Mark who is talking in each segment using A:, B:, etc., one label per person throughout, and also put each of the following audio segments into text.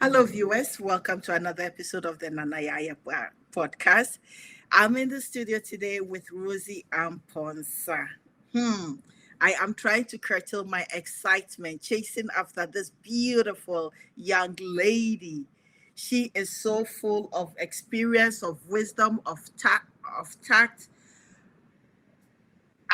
A: Hello, viewers. Welcome to another episode of the Nanayaya podcast. I'm in the studio today with Rozy Amponsah. I am trying to curtail my excitement, chasing after this beautiful young lady. She is so full of experience, of wisdom, of tact.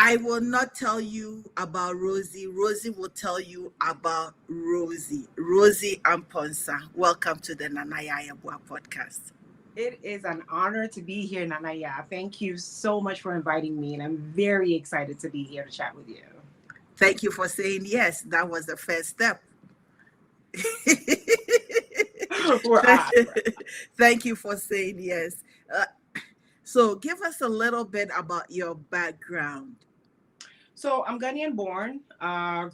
A: I will not tell you about Rozy. Rozy will tell you about Rozy. Rozy Amponsah. Welcome to the Nanaya Yabua podcast.
B: It is an honor to be here, Nanaya. Thank you so much for inviting me, and I'm very excited to be here to chat with you.
A: Thank you for saying yes. That was the first step.
B: We're on.
A: Thank you for saying yes. Uh, so, give us a little bit about your background.
B: So I'm Ghanaian born,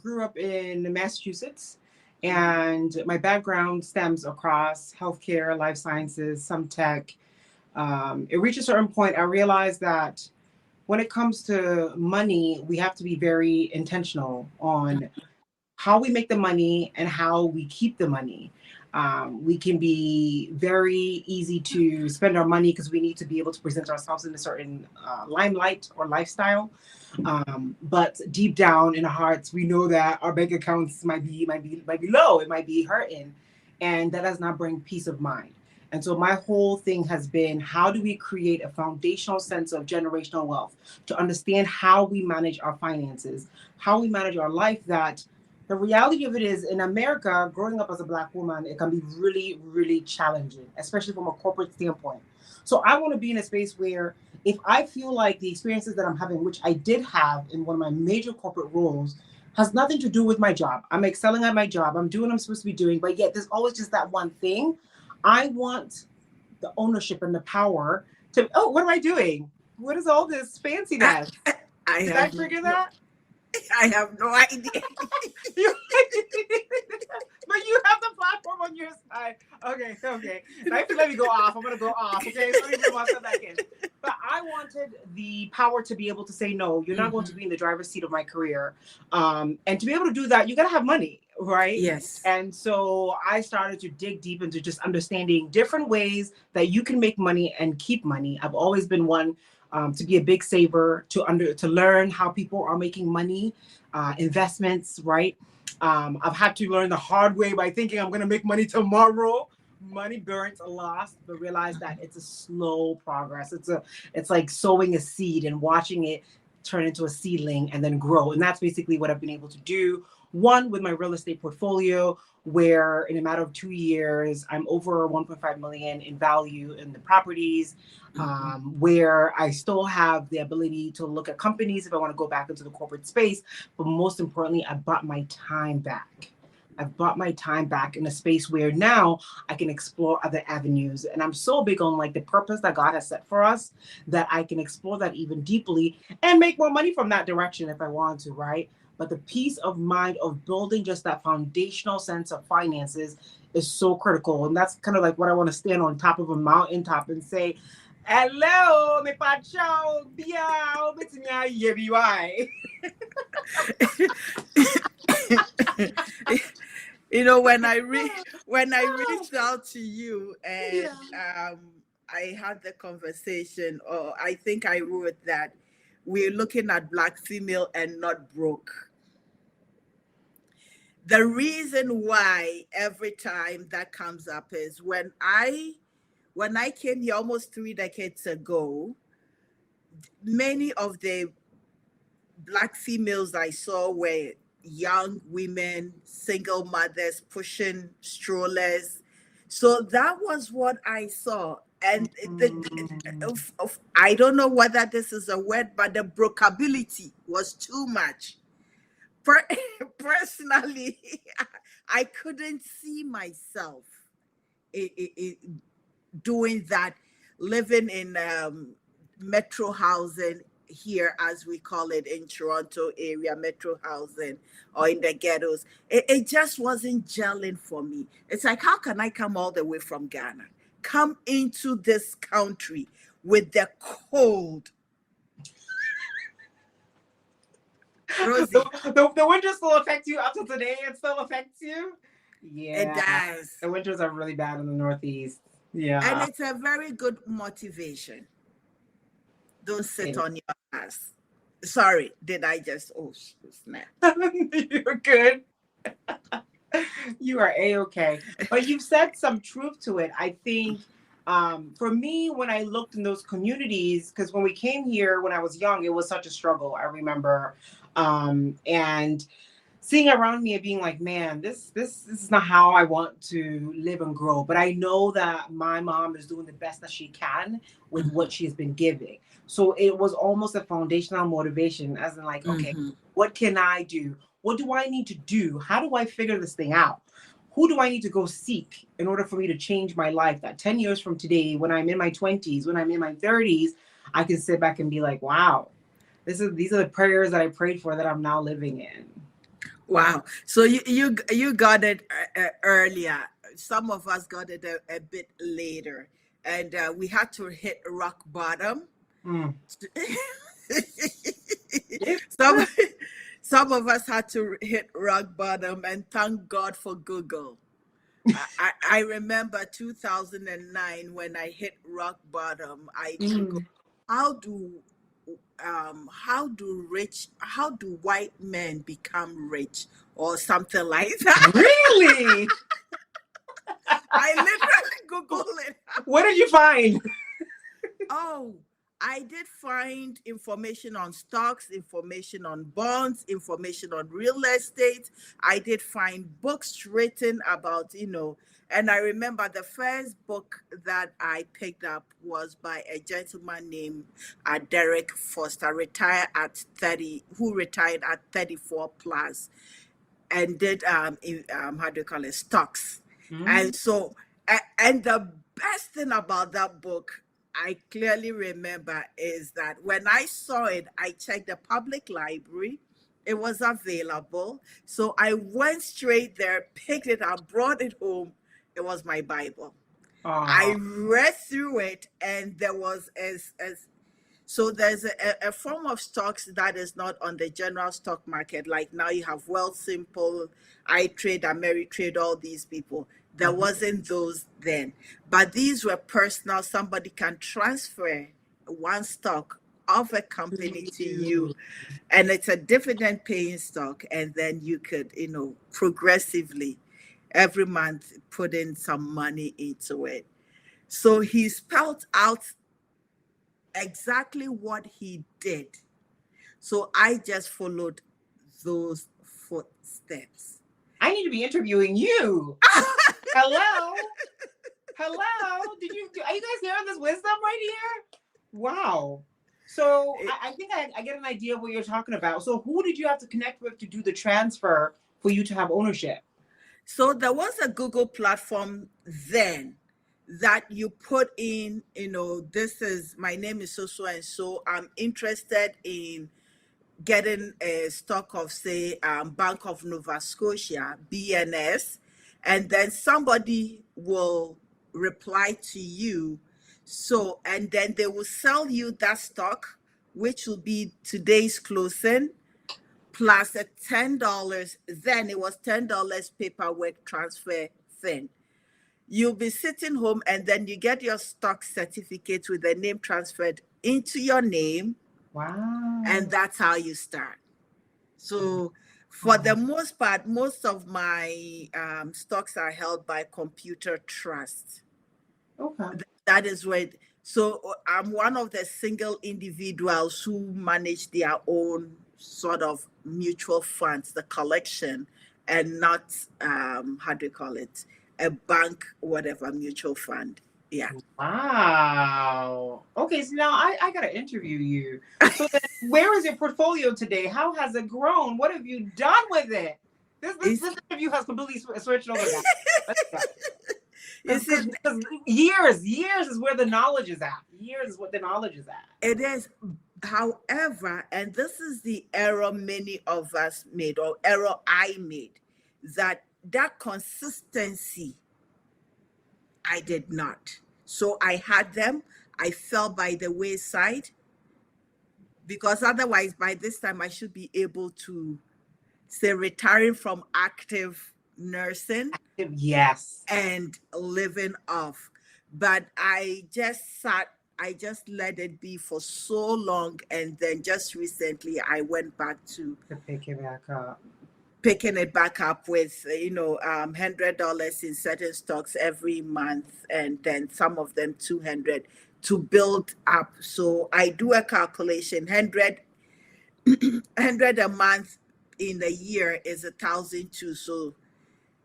B: grew up in Massachusetts, and my background stems across healthcare, life sciences, some tech. It reached a certain point, I realized that when it comes to money, we have to be very intentional on how we make the money and how we keep the money. We can be very easy to spend our money because we need to be able to present ourselves in a certain limelight or lifestyle. But deep down in our hearts, we know that our bank accounts might be low. It might be hurting, and that does not bring peace of mind. And so my whole thing has been, how do we create a foundational sense of generational wealth to understand how we manage our finances, how we manage our life, that the reality of it is, in America, growing up as a Black woman, it can be really, really challenging, especially from a corporate standpoint. So I want to be in a space where, if I feel like the experiences that I'm having, which I did have in one of my major corporate roles, has nothing to do with my job. I'm excelling at my job. I'm doing what I'm supposed to be doing, but yet there's always just that one thing. I want the ownership and the power to, oh, what am I doing? What is all this
A: I,
B: fanciness?
A: I
B: Did I
A: have
B: trigger
A: no,
B: that?
A: I have no idea.
B: You, but you have the platform on your side. Okay. Now if you let me go off, I'm gonna go off. Okay, let me bring myself back in. But I wanted the power to be able to say no. You're not going to be in the driver's seat of my career, and to be able to do that, you gotta have money, right?
A: Yes.
B: And so I started to dig deep into just understanding different ways that you can make money and keep money. I've always been one to be a big saver, to learn how people are making money, investments, right? I've had to learn the hard way by thinking I'm going to make money tomorrow. Money burns a loss, but realize that it's a slow progress. It's like sowing a seed and watching it turn into a seedling and then grow. And that's basically what I've been able to do. One, with my real estate portfolio, where in a matter of 2 years, I'm over 1.5 million in value in the properties, where I still have the ability to look at companies if I want to go back into the corporate space. But most importantly, I bought my time back. I've bought my time back in a space where now I can explore other avenues. And I'm so big on like the purpose that God has set for us, that I can explore that even deeply and make more money from that direction if I want to, right? But the peace of mind of building just that foundational sense of finances is so critical. And that's kind of like what I want to stand on top of a mountaintop and say, hello, me pacho, biao, bitinya yebiwai.
A: When I reached out to you and
B: Yeah.
A: I had the conversation, or I think I wrote that we're looking at black female and not broke. The reason why every time that comes up is when I came here almost 3 decades ago, many of the black females I saw were young women, single mothers pushing strollers. So that was what I saw. And I don't know whether this is a word, but the brokeability was too much. Per- Personally, I couldn't see myself doing that, living in metro housing here, as we call it in Toronto area, metro housing, or in the ghettos. It just wasn't gelling for me. It's like, how can I come all the way from Ghana, come into this country with the cold?
B: the,
A: Rozy,
B: the winter still affects you up to today. It still affects you.
A: It
B: Yeah.
A: does.
B: The winters are really bad in the Northeast.
A: And
B: Yeah.
A: it's a very good motivation. Don't sit
B: It-
A: on your ass. Sorry, did I just, oh, snap.
B: You're good. You are a-okay. But you've said some truth to it. I think for me, when I looked in those communities, because when we came here when I was young, it was such a struggle. I remember, and seeing around me and being like, man, this is not how I want to live and grow. But I know that my mom is doing the best that she can with what she has been giving. So it was almost a foundational motivation, as in like, okay,
A: Mm-hmm.
B: what can I do? What do I need to do? How do I figure this thing out? Who do I need to go seek in order for me to change my life? That 10 years from today, when I'm in my 20s, when I'm in my 30s, I can sit back and be like, wow, these are the prayers that I prayed for that I'm now living in.
A: Wow. So you got it earlier. Some of us got it a bit later, and we had to hit rock bottom.
B: Mm.
A: some some of us had to hit rock bottom, and thank God for Google. I remember 2009 when I hit rock bottom. I Googled
B: Mm.
A: how do how do white men become rich or something like that.
B: Really?
A: I literally Googled it.
B: What did you find?
A: Oh, I did find information on stocks, information on bonds, information on real estate. I did find books written about, and I remember the first book that I picked up was by a gentleman named Derek Foster, retired at 30, who retired at 34 plus and did how do you call it, stocks.
B: Mm.
A: And so and the best thing about that book, I clearly remember, is that when I saw it, I checked the public library. It was available. So I went straight there, picked it up, brought it home. It was my Bible. I
B: Oh.
A: read through it, and there was as so there's a form of stocks that is not on the general stock market. Like now you have Wealth Simple, iTrade, Ameritrade, all these people. There
B: Mhm.
A: wasn't those then. But these were personal. Somebody can transfer one stock of a company to you, and it's a dividend paying stock. And then you could, progressively every month put in some money into it. So he spelled out exactly what he did. So I just followed those footsteps.
B: I need to be interviewing you. Hello? Hello? Are you guys hearing this wisdom right here? Wow. So I think I get an idea of what you're talking about. So who did you have to connect with to do the transfer for you to have ownership?
A: So there was a Google platform then that you put in, this is my name is so and so. I'm interested in getting a stock of, say, Bank of Nova Scotia, BNS, and then somebody will reply to you. So, and then they will sell you that stock, which will be today's closing, plus a $10. Then it was $10 paperwork transfer thing. You'll be sitting home, and then you get your stock certificate with the name transferred into your name, and
B: Wow.
A: that's how you start. So, for the most part, most of my stocks are held by Computer Trust.
B: Okay.
A: That is where. So I'm one of the single individuals who manage their own sort of mutual funds, the collection, and not how do you call it, a bank, whatever mutual fund. Yeah.
B: Wow. Okay, so now I gotta interview you. So then where is your portfolio today? How has it grown? What have you done with it? This interview has completely switched over now. Let's go.
A: You see,
B: Because years is where the knowledge is at. Years is what the knowledge is at.
A: it is. However, and this is the error many of us made, or error I made, that consistency I did not. So I had them, I fell by the wayside, because otherwise by this time I should be able to say retiring from active nursing
B: Yes.
A: and living off. But I just let it be for so long. And then just recently, I went back to
B: To pick it back up.
A: picking it back up with, $100 in certain stocks every month. And then some of them 200 to build up. So I do a calculation, 100 a month in a year is 1,002. So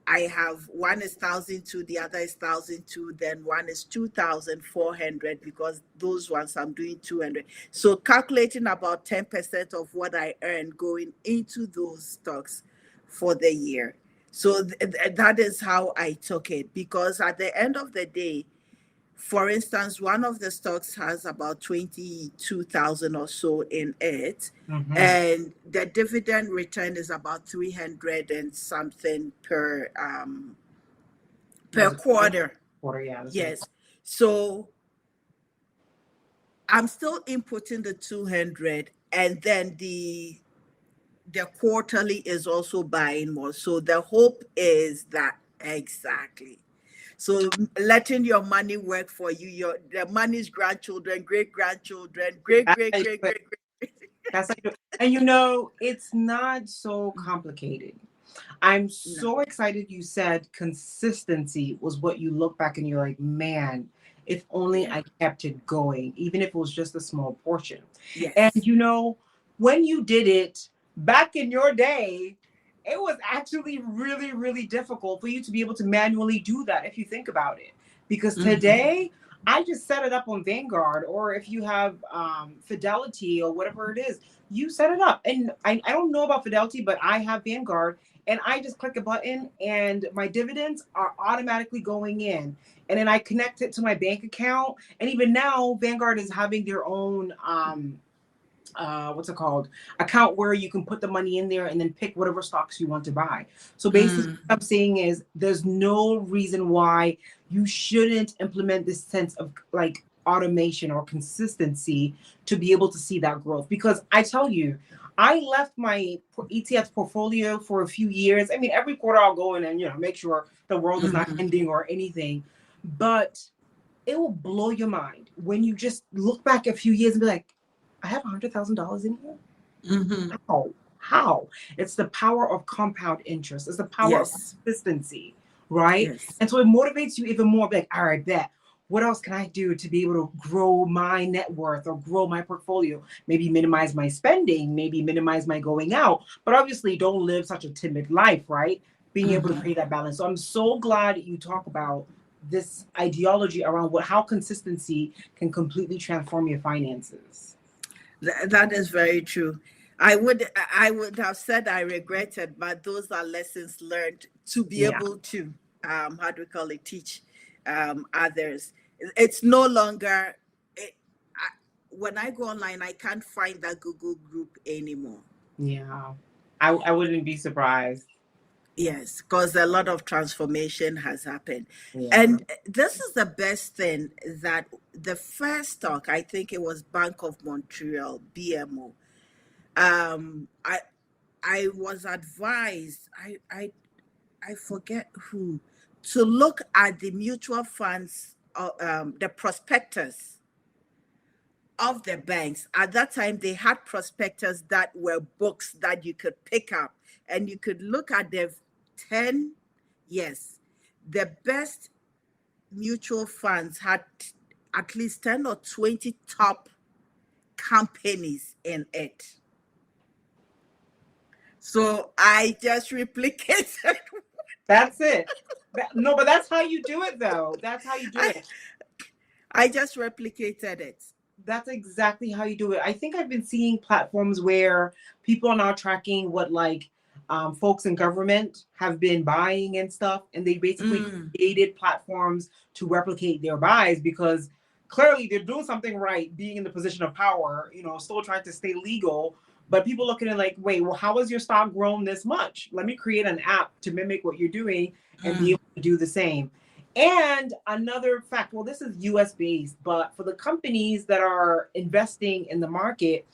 A: I have one is 1,002, the other is 1,002, then one is 2,400 because those ones I'm doing 200. So calculating about 10% of what I earn going into those stocks for the year. So that is how I took it, because at the end of the day, for instance, one of the stocks has about 22,000 or so in it,
B: Mm-hmm.
A: and the dividend return is about 300 and something per
B: Was it
A: quarter.
B: quarter? Yeah, that's right.
A: Yes. So I'm still inputting the 200, and then the quarterly is also buying more. So the hope is that exactly. So letting your money work for you, the money's grandchildren, great grandchildren, great,
B: That's
A: great,
B: how you
A: great,
B: do it.
A: great, great.
B: That's how you do it. And you know, it's not so complicated. I'm
A: No.
B: so excited you said consistency was what you look back and you're like, man, if only
A: Yeah.
B: I kept it going, even if it was just a small portion. And
A: Yes.
B: you know, when you did it back in your day, it was actually really, really difficult for you to be able to manually do that if you think about it. Because
A: Mm-hmm.
B: today, I just set it up on Vanguard, or if you have Fidelity or whatever it is, you set it up. And I don't know about Fidelity, but I have Vanguard, and I just click a button and my dividends are automatically going in. And then I connect it to my bank account. And even now, Vanguard is having their own what's it called, account where you can put the money in there and then pick whatever stocks you want to buy. So basically
A: Mm.
B: what I'm saying is there's no reason why you shouldn't implement this sense of like automation or consistency to be able to see that growth. Because I tell you, I left my ETF portfolio for a few years. I mean, every quarter I'll go in and make sure the world is not
A: Mm-hmm.
B: ending or anything, but it will blow your mind when you just look back a few years and be like, I have $100,000 in here.
A: Mm-hmm.
B: How? It's the power of compound interest. It's the power of
A: Yes.
B: consistency, right?
A: Yes.
B: And so it motivates you even more. Like, all right, bet. What else can I do to be able to grow my net worth or grow my portfolio? Maybe minimize my spending, maybe minimize my going out, but obviously don't live such a timid life, right? Being able to
A: Mm-hmm.
B: create that balance. So I'm so glad that you talk about this ideology around how consistency can completely transform your finances.
A: That is very true. I would have said I regretted, but those are lessons learned to be
B: Yeah.
A: able to how do we call it, teach others. It's no longer when I go online, I can't find that Google group anymore.
B: Yeah. I wouldn't be surprised.
A: Yes, because a lot of transformation has happened.
B: Yeah.
A: And this is the best thing, that the first stock, I think it was Bank of Montreal, BMO. I was advised, I forget who, to look at the mutual funds, the prospectus of the banks. At that time, they had prospectus that were books that you could pick up, and you could look at the 10, yes, the best mutual funds had at least 10 or 20 top companies in it. So I just replicated.
B: That's it. No, but that's how you do it, though. That's how you do
A: I,
B: it.
A: I just replicated it.
B: That's exactly how you do it. I think I've been seeing platforms where people are now tracking what like folks in government have been buying and stuff, and they basically
A: Mm,
B: created platforms to replicate their buys because clearly they're doing something right, being in the position of power, still trying to stay legal. But people looking at it like, wait, well, how has your stock grown this much? Let me create an app to mimic what you're doing and be
A: mm,
B: able to do the same. And another fact, well, this is US based, but for the companies that are investing in the market,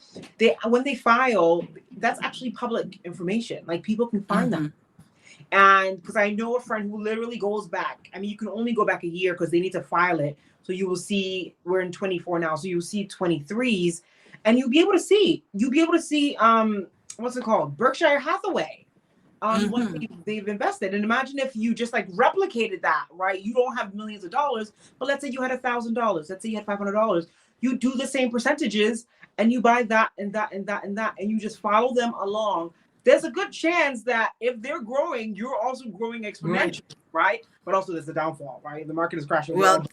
B: when they file, that's actually public information. Like people can find that.
A: mm-hmm.
B: And because I know a friend who literally goes back. I mean, you can only go back a year because they need to file it. So you will see, we're in 24 now. So you'll see 23s, and you'll be able to see, what's it called? Berkshire Hathaway. What they've invested. And imagine if you just like replicated that, right? You don't have millions of dollars, but let's say you had $1,000. Let's say you had $500. You do the same percentages and you buy that and that and that and that, and you just follow them along. There's a good chance that if they're growing, you're also growing exponentially, right? But also there's the downfall, right? The market is crashing.
A: Well,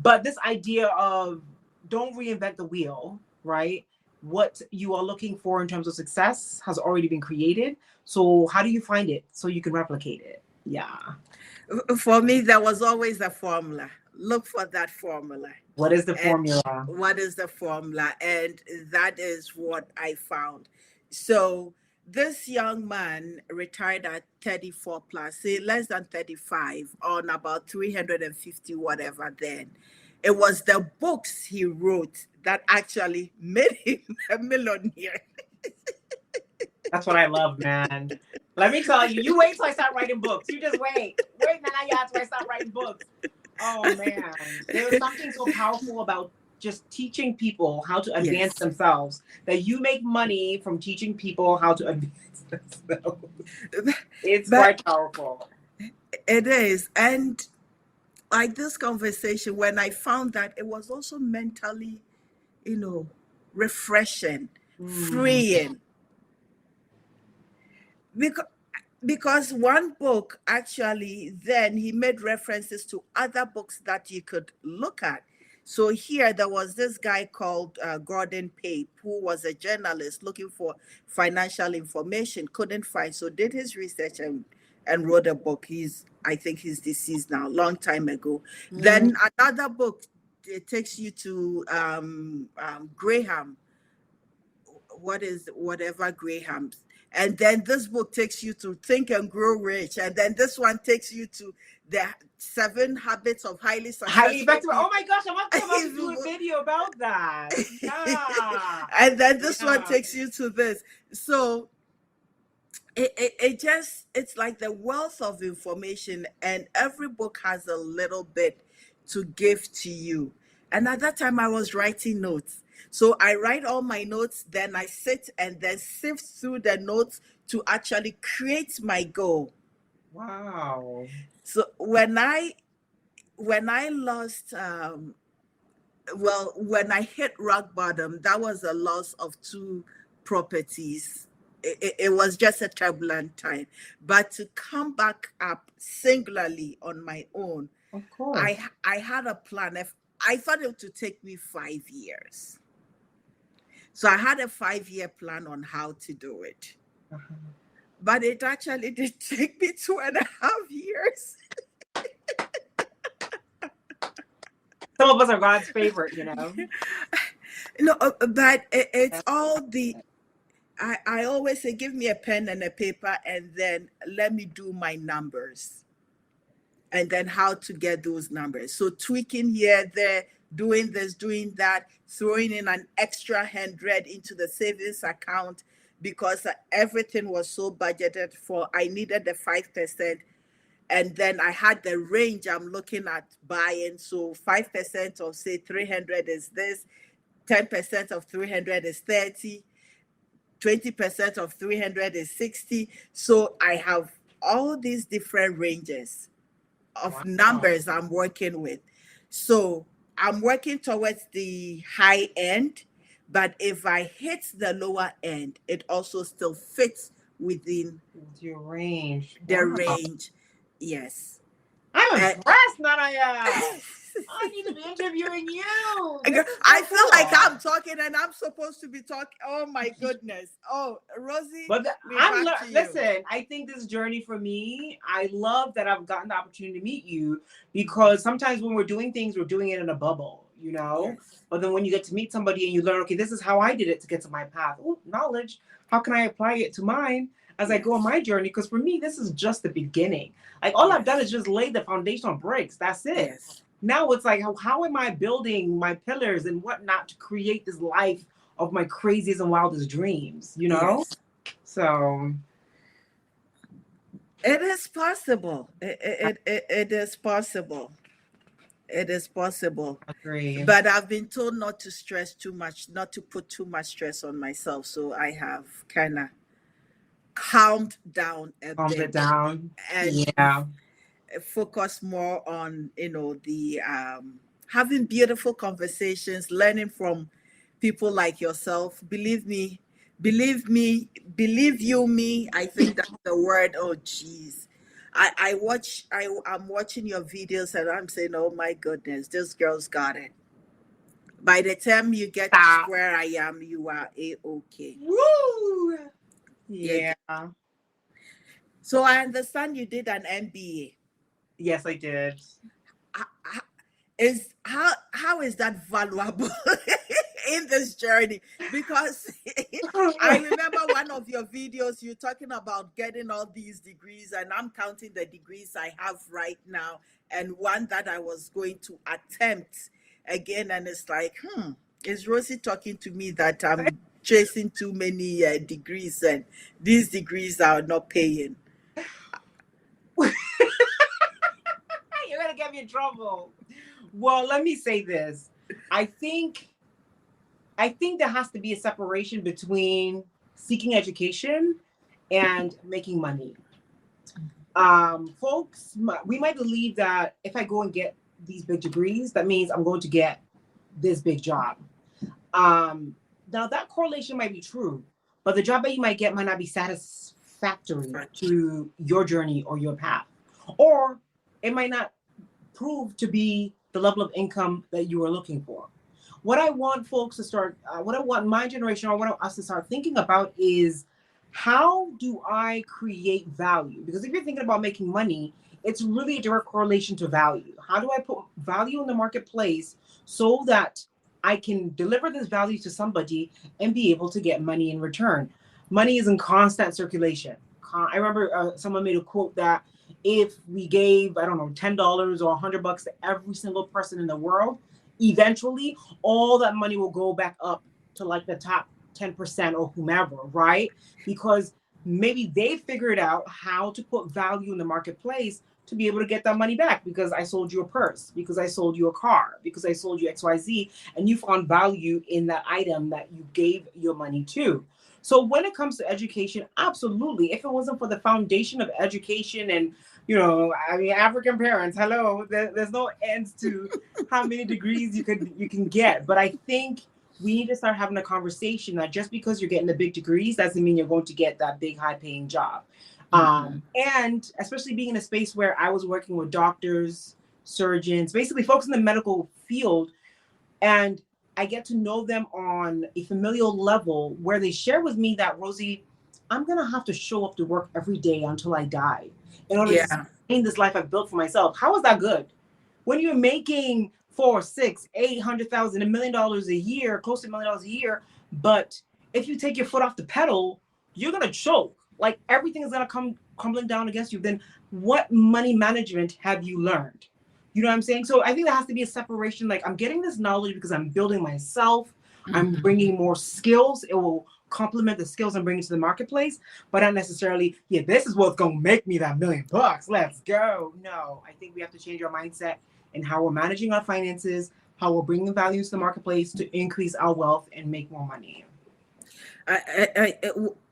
B: but this idea of don't reinvent the wheel, right? What you are looking for in terms of success has already been created. So how do you find it so you can replicate it? Yeah.
A: for me, there was always a formula. Look for that formula.
B: What is the
A: And
B: formula?
A: what is the formula? And that is what I found. So this young man retired at 34 plus, say less than 35, on about 350 whatever then. It was the books he wrote that actually made him a millionaire.
B: That's what I love, man. Let me tell you, you wait till I start writing books. You just wait. Wait, now you have to start writing books. Oh, man. There's something so powerful about just teaching people how to advance themselves, that you make money from teaching people how to advance themselves. It's quite powerful.
A: It is. And like this conversation, when I found that, it was also mentally, refreshing, freeing. Because one book, actually, then he made references to other books that you could look at. So here there was this guy called Gordon Pape, who was a journalist looking for financial information, couldn't find, so did his research and wrote a book. I think he's deceased now, long time ago. Then another book, it takes you to Graham. What is whatever Graham's? And then this book takes you to Think and Grow Rich. And then this one takes you to the 7 Habits of Highly Successful
B: People. Oh my gosh, I'm about to do a video about that. Yeah.
A: And then this one takes you to this. So it's like the wealth of information, and every book has a little bit to give to you. And at that time I was writing notes. So I write all my notes, then I sit and then sift through the notes to actually create my goal.
B: Wow.
A: So when I lost, when I hit rock bottom, that was a loss of 2 properties. It was just a turbulent time. But to come back up singularly on my own,
B: of course,
A: I had a plan. I thought it would take me 5 years. So I had a 5-year plan on how to do it. But it actually did take me 2.5 years.
B: Some of us are God's favorite,
A: No, but it's all the... I always say, give me a pen and a paper and then let me do my numbers. And then how to get those numbers. So tweaking here, there, doing this, doing that, throwing in an extra 100 into the savings account because everything was so budgeted for. I needed the 5%. And then I had the range I'm looking at buying. So 5% of, say, 300 is this, 10% of 300 is 30, 20% of 300 is 60. So I have all these different ranges of numbers I'm working with. So I'm working towards the high end, but if I hit the lower end, it also still fits within
B: your range.
A: The range. Yes.
B: I'm impressed, Nanaya. I need to be interviewing you.
A: I feel like I'm talking and I'm supposed to be talking. Oh my goodness. Oh, Rozy.
B: But listen, I think this journey for me, I love that I've gotten the opportunity to meet you, because sometimes when we're doing things, we're doing it in a bubble, Yes. But then when you get to meet somebody and you learn, okay, this is how I did it to get to my path. Ooh, knowledge. How can I apply it to mine as I go on my journey? Because for me, this is just the beginning. Like all I've done is just lay the foundational bricks. That's it.
A: Yes.
B: Now it's like, how am I building my pillars and whatnot to create this life of my craziest and wildest dreams,
A: Yes.
B: So.
A: It is possible. It is possible. It is possible.
B: Agree.
A: But I've been told not to stress too much, not to put too much stress on myself. So I have kind of calmed down a
B: Calm it
A: bit
B: down.
A: and
B: Yeah.
A: focus more on, the having beautiful conversations, learning from people like yourself. Believe me, believe you me. I think that's the word. Oh, geez. I'm watching your videos and I'm saying, oh my goodness, this girl's got it. By the time you get to
B: Stop.
A: where I am, you are a-okay.
B: Woo!
A: Yeah.
B: Yeah.
A: So I understand you did an MBA.
B: Yes, I did.
A: Is how is that valuable in this journey? Because I remember one of your videos, you talking about getting all these degrees, and I'm counting the degrees I have right now, and one that I was going to attempt again, and it's like, is Rosie talking to me that I'm chasing too many degrees, and these degrees are not paying?
B: You're gonna get me in trouble. Well, let me say this. I think I think there has to be a separation between seeking education and making money. Folks, we might believe that if I go and get these big degrees, that means I'm going to get this big job. Now that correlation might be true, but the job that you might get might not be satisfactory to your journey or your path, or it might not prove to be the level of income that you are looking for. What I want folks to start, what I want my generation or what I want us to start thinking about is how do I create value? Because if you're thinking about making money, it's really a direct correlation to value. How do I put value in the marketplace so that I can deliver this value to somebody and be able to get money in return? Money is in constant circulation. I remember someone made a quote that if we gave, I don't know, $10 or $100 to every single person in the world, eventually all that money will go back up to like the top 10% or whomever, right? Because maybe they figured out how to put value in the marketplace to be able to get that money back because I sold you a purse, because I sold you a car, because I sold you XYZ, and you found value in that item that you gave your money to. So when it comes to education, absolutely. If it wasn't for the foundation of education and, I mean, African parents, hello, there's no end to how many degrees you can get. But I think we need to start having a conversation that just because you're getting the big degrees doesn't mean you're going to get that big high paying job. And especially being in a space where I was working with doctors, surgeons, basically folks in the medical field, and I get to know them on a familial level where they share with me that, Rosie, I'm going to have to show up to work every day until I die in order to
A: Yeah.
B: sustain this life I've built for myself. How is that good? When you're making 4, 6, 800,000, $1 million a year, close to $1 million a year, but if you take your foot off the pedal, you're going to choke. Like everything is going to come crumbling down against you. Then what money management have you learned? You know what I'm saying? So I think there has to be a separation. Like I'm getting this knowledge because I'm building myself. I'm bringing more skills. It will complement the skills I'm bringing to the marketplace, but not necessarily, yeah, this is what's going to make me that $1 million. Let's go. No, I think we have to change our mindset and how we're managing our finances, how we're bringing value to the marketplace to increase our wealth and make more money.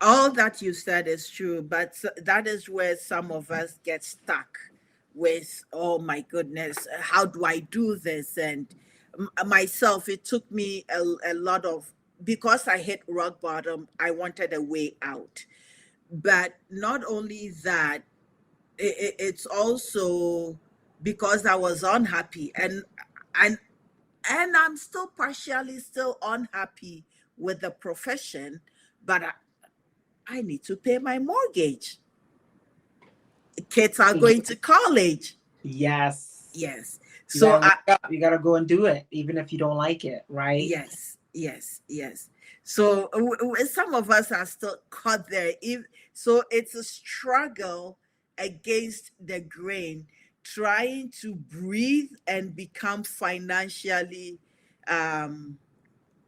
A: All that you said is true, but that is where some of us get stuck with, oh my goodness, how do I do this? And myself, it took me a lot of, because I hit rock bottom, I wanted a way out. But not only that, it's also because I was unhappy, and and I'm still partially still unhappy with the profession, but I need to pay my mortgage. Kids are going to college.
B: Yes.
A: Yes.
B: You
A: So
B: you gotta go and do it, even if you don't like it, right?
A: yes. So some of us are still caught there. So it's a struggle against the grain, trying to breathe and become financially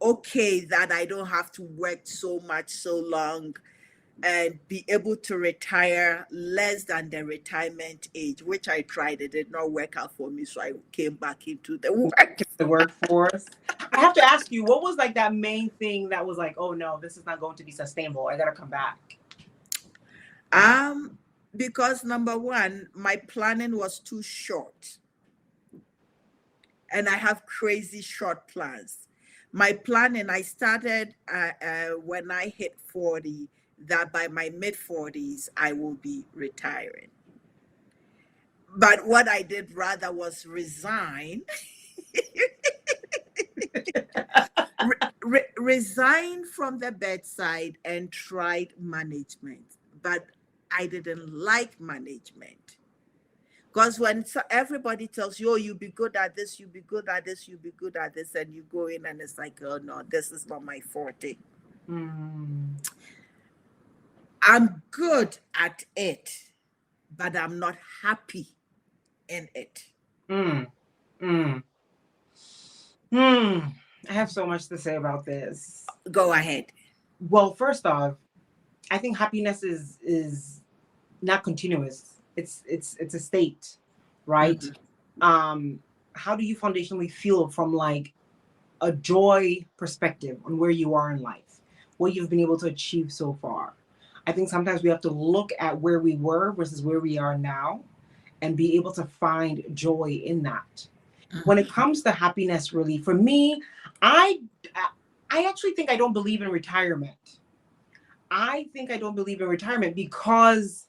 A: okay, that I don't have to work so much so long. and be able to retire less than the retirement age, which I tried. It did not work out for me, so I came back into the work.
B: The workforce. I have to ask you, what was like that main thing that was like, oh no, this is not going to be sustainable. I gotta come back.
A: Because number one, my planning was too short. And I have crazy short plans. My planning, I started when I hit 40, that by my mid 40s, I will be retiring. But what I did rather was resign. Resign from the bedside and tried management. But I didn't like management. Because when everybody tells you, oh, you'll be good at this, you'll be good at this, you'll be good at this, and you go in and it's like, oh, no, this is not my forte. I'm good at it, but I'm not happy in it.
B: I have so much to say about this.
A: Go ahead.
B: Well, first off, I think happiness is not continuous. It's a state, right? How do you foundationally feel from like a joy perspective on where you are in life, what you've been able to achieve so far? I think sometimes we have to look at where we were versus where we are now and be able to find joy in that. When it comes to happiness, really, for me, I actually think I don't believe in retirement. I think I don't believe in retirement because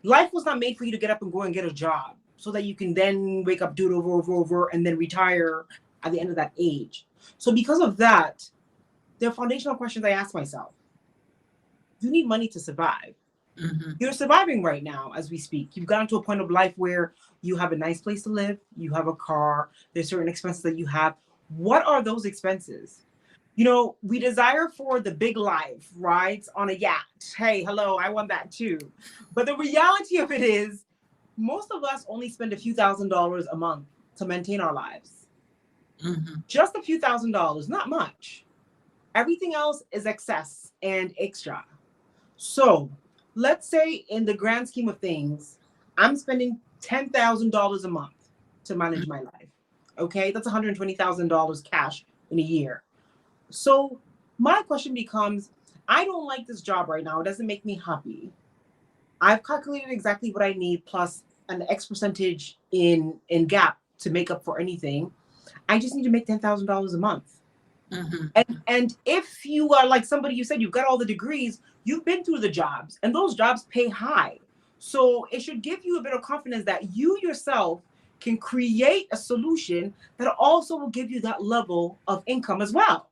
B: life was not made for you to get up and go and get a job so that you can then wake up, do it over, and then retire at the end of that age. So because of that, there are foundational questions I ask myself. You need money to survive. You're surviving right now as we speak. You've gotten to a point of life where you have a nice place to live, you have a car, there's certain expenses that you have. What are those expenses? You know, we desire for the big life, right? On a yacht. Hey, hello, I want that too. But the reality of it is, most of us only spend a few $1,000s a month to maintain our lives. Just a few $1,000s, not much. Everything else is excess and extra. So let's say in the grand scheme of things, I'm spending $10,000 a month to manage my life. Okay, that's $120,000 cash in a year. So my question becomes, I don't like this job right now. It doesn't make me happy. I've calculated exactly what I need plus an X percentage in gap to make up for anything. I just need to make $10,000 a month. And if you are like somebody, you said you've got all the degrees, you've been through the jobs and those jobs pay high. So it should give you a bit of confidence that you yourself can create a solution that also will give you that level of income as well.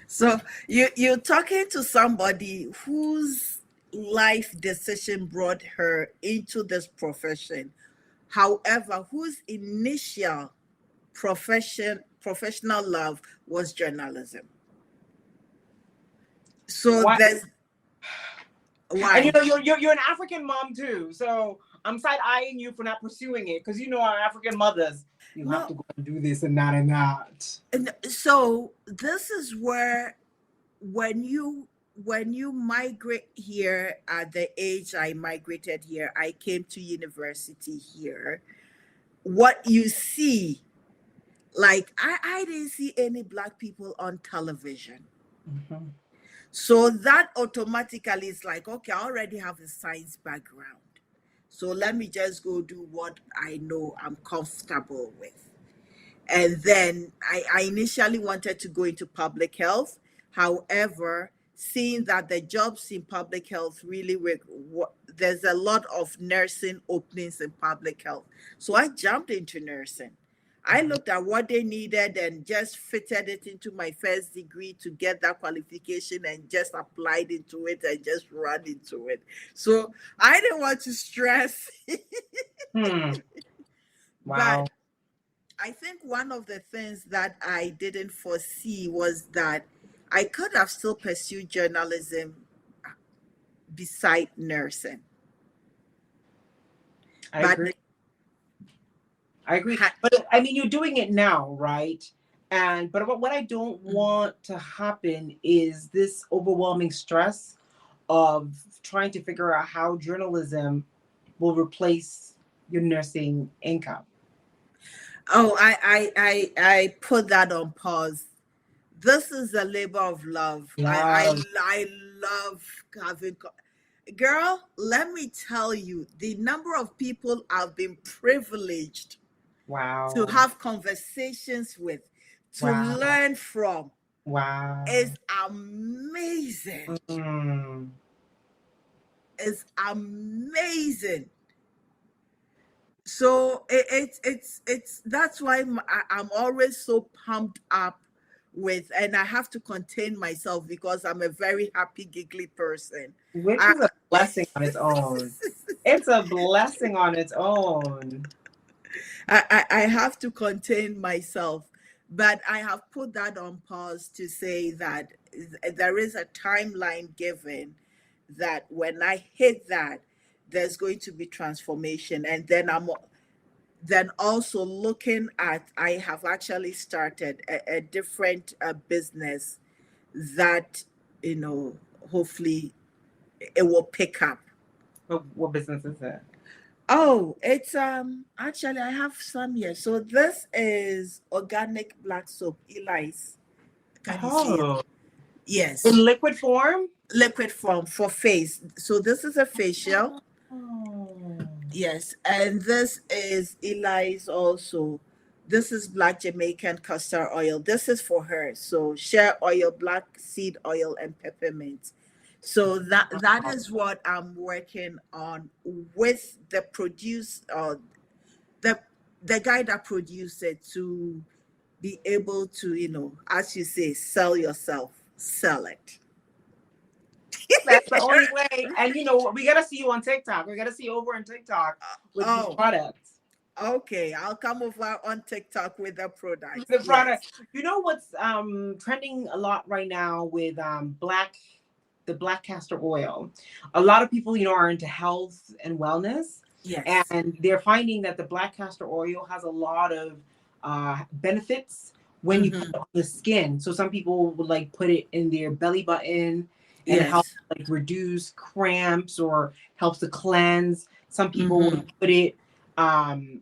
A: So you're talking to somebody whose life decision brought her into this profession. However, whose initial professional love was journalism. So
B: Why?
A: there's why.
B: And you know, you're an African mom too. So I'm side-eyeing you for not pursuing it because you know our African mothers, you have to go and do this and that and that.
A: And so this is where when you migrate here at the age I migrated here, I came to university here. What you see, like I didn't see any Black people on television. So that automatically is like, okay, I already have a science background. So let me just go do what I know I'm comfortable with. And then I initially wanted to go into public health. However, seeing that the jobs in public health really there's a lot of nursing openings in public health. So I jumped into nursing. I looked at what they needed and just fitted it into my first degree to get that qualification and just applied into it and just ran into it. So I didn't want to stress.
B: Wow.
A: But I think one of the things that I didn't foresee was that I could have still pursued journalism beside nursing.
B: I agree. But I mean, you're doing it now, right? But what I don't want to happen is this overwhelming stress of trying to figure out how journalism will replace your nursing income.
A: Oh, I put that on pause. This is a labor of love.
B: Love.
A: I love having. Girl, let me tell you, the number of people I've been privileged to
B: Wow.
A: have conversations with, to
B: Wow.
A: learn from,
B: Wow.
A: is amazing.
B: Mm.
A: Is amazing. So it's that's why I'm always so pumped up with, and I have to contain myself because I'm a very happy, giggly person.
B: Which
A: I,
B: is a blessing on its own. It's a blessing on its own.
A: I have to contain myself, but I have put that on pause to say that there is a timeline given that when I hit that, there's going to be transformation, and then also looking at, I have actually started a different business that, hopefully it will pick up.
B: What business is it?
A: Oh, it's actually I have some here. So this is organic black soap, Eli's. Can you see it?
B: Oh, in
A: Yes,
B: liquid form?
A: liquid form for face. So this is a facial.
B: Oh.
A: Yes, and this is Eli's also. This is black Jamaican castor oil. This is for her. So shea oil, black seed oil, and peppermint. So that is what I'm working on with the the guy that produced it, to be able to, as you say, sell yourself, sell it.
B: That's the only way. And we gotta see you on TikTok. We gotta see you over on TikTok with these
A: Oh,
B: products.
A: okay. I'll come over on TikTok with the products.
B: The
A: Yes.
B: product. You know what's trending a lot right now with the black castor oil. A lot of people, are into health and wellness,
A: Yes.
B: and they're finding that the black castor oil has a lot of benefits when you put
A: Mm-hmm.
B: it on the skin. So some people would like put it in their belly button and help
A: Yes.
B: like reduce cramps or helps to cleanse. Some people
A: Mm-hmm.
B: would put it um,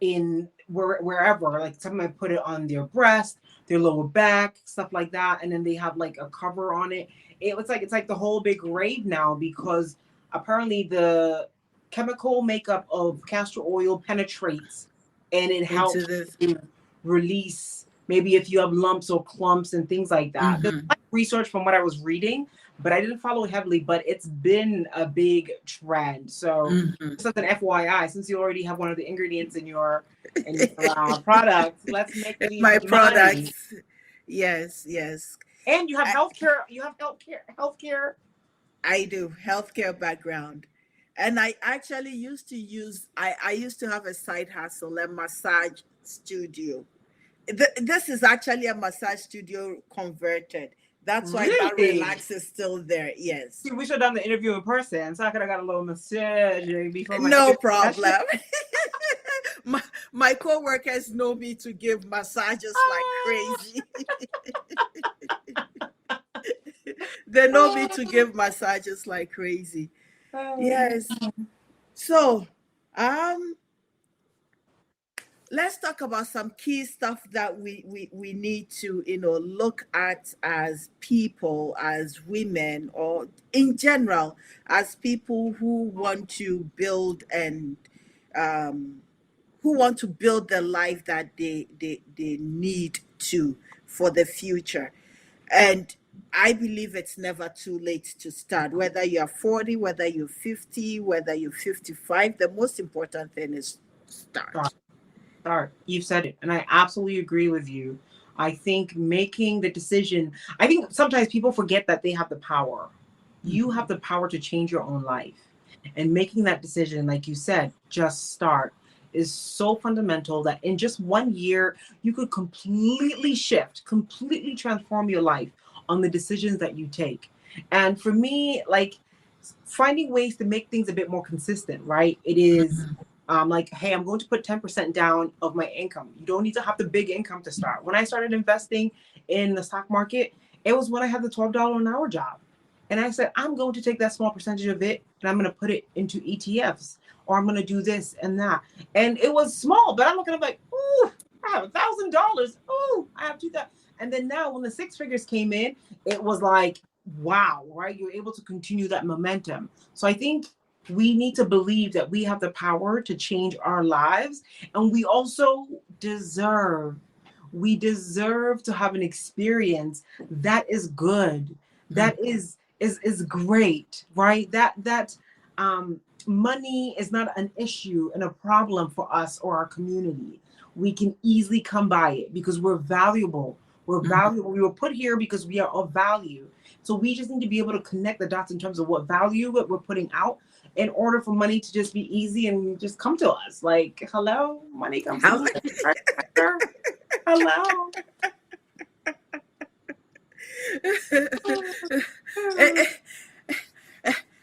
B: in wherever, like some might put it on their breast, their lower back, stuff like that, and then they have like a cover on it. It's like the whole big rave now because apparently the chemical makeup of castor oil penetrates and it
A: Into
B: helps
A: this.
B: to release maybe if you have lumps or clumps and things like that. There's
A: Mm-hmm.
B: like research from what I was reading, but I didn't follow heavily, but it's been a big trend. So
A: Mm-hmm.
B: just as an FYI, since you already have one of the ingredients in your product, let's make me
A: My
B: some money.
A: products. Yes, yes.
B: And you have
A: I,
B: healthcare. You have healthcare.
A: I do healthcare background. And I actually used to I used to have a side hustle, a massage studio. This is actually a massage studio converted. That's why that
B: Really?
A: relax is still there. Yes.
B: See, we should have done the interview in person, so I could have got a little massage before my
A: No
B: interview session.
A: problem. My co-workers know me to give massages like crazy. They know me to give massages like crazy. Yes. So, um, let's talk about some key stuff that we need to, look at as people, as women, or in general, as people who want to build and um, who want to build the life that they need to for the future. And I believe it's never too late to start, whether you're 40, whether you're 50, whether you're 55. The most important thing is
B: Start,
A: start.
B: start. You've said it, and I absolutely agree with you. I think making the decision. I think sometimes people forget that they have the power. You have
A: Mhm.
B: the power to change your own life, and making that decision, like you said, just start is so fundamental that in just 1 year you could completely shift, completely transform your life on the decisions that you take. And for me, like finding ways to make things a bit more consistent, right? It is like, hey, I'm going to put 10% down of my income. You don't need to have the big income to start. When I started investing in the stock market, it was when I had the $12 an hour job. And I said, I'm going to take that small percentage of it and I'm going to put it into ETFs, or I'm going to do this and that. And it was small, but I'm looking at like, ooh, I have $1,000. Ooh, I have 2,000. And then now when the six figures came in, it was like, wow, right? You're able to continue that momentum. So I think we need to believe that we have the power to change our lives. And we also deserve to have an experience that is good, that is great, right? Money is not an issue and a problem for us or our community. We can easily come by it because we're valuable. We're valuable. We were put here because we are of value. So we just need to be able to connect the dots in terms of what value that we're putting out in order for money to just be easy and just come to us. Like, hello, money comes to me. Hello.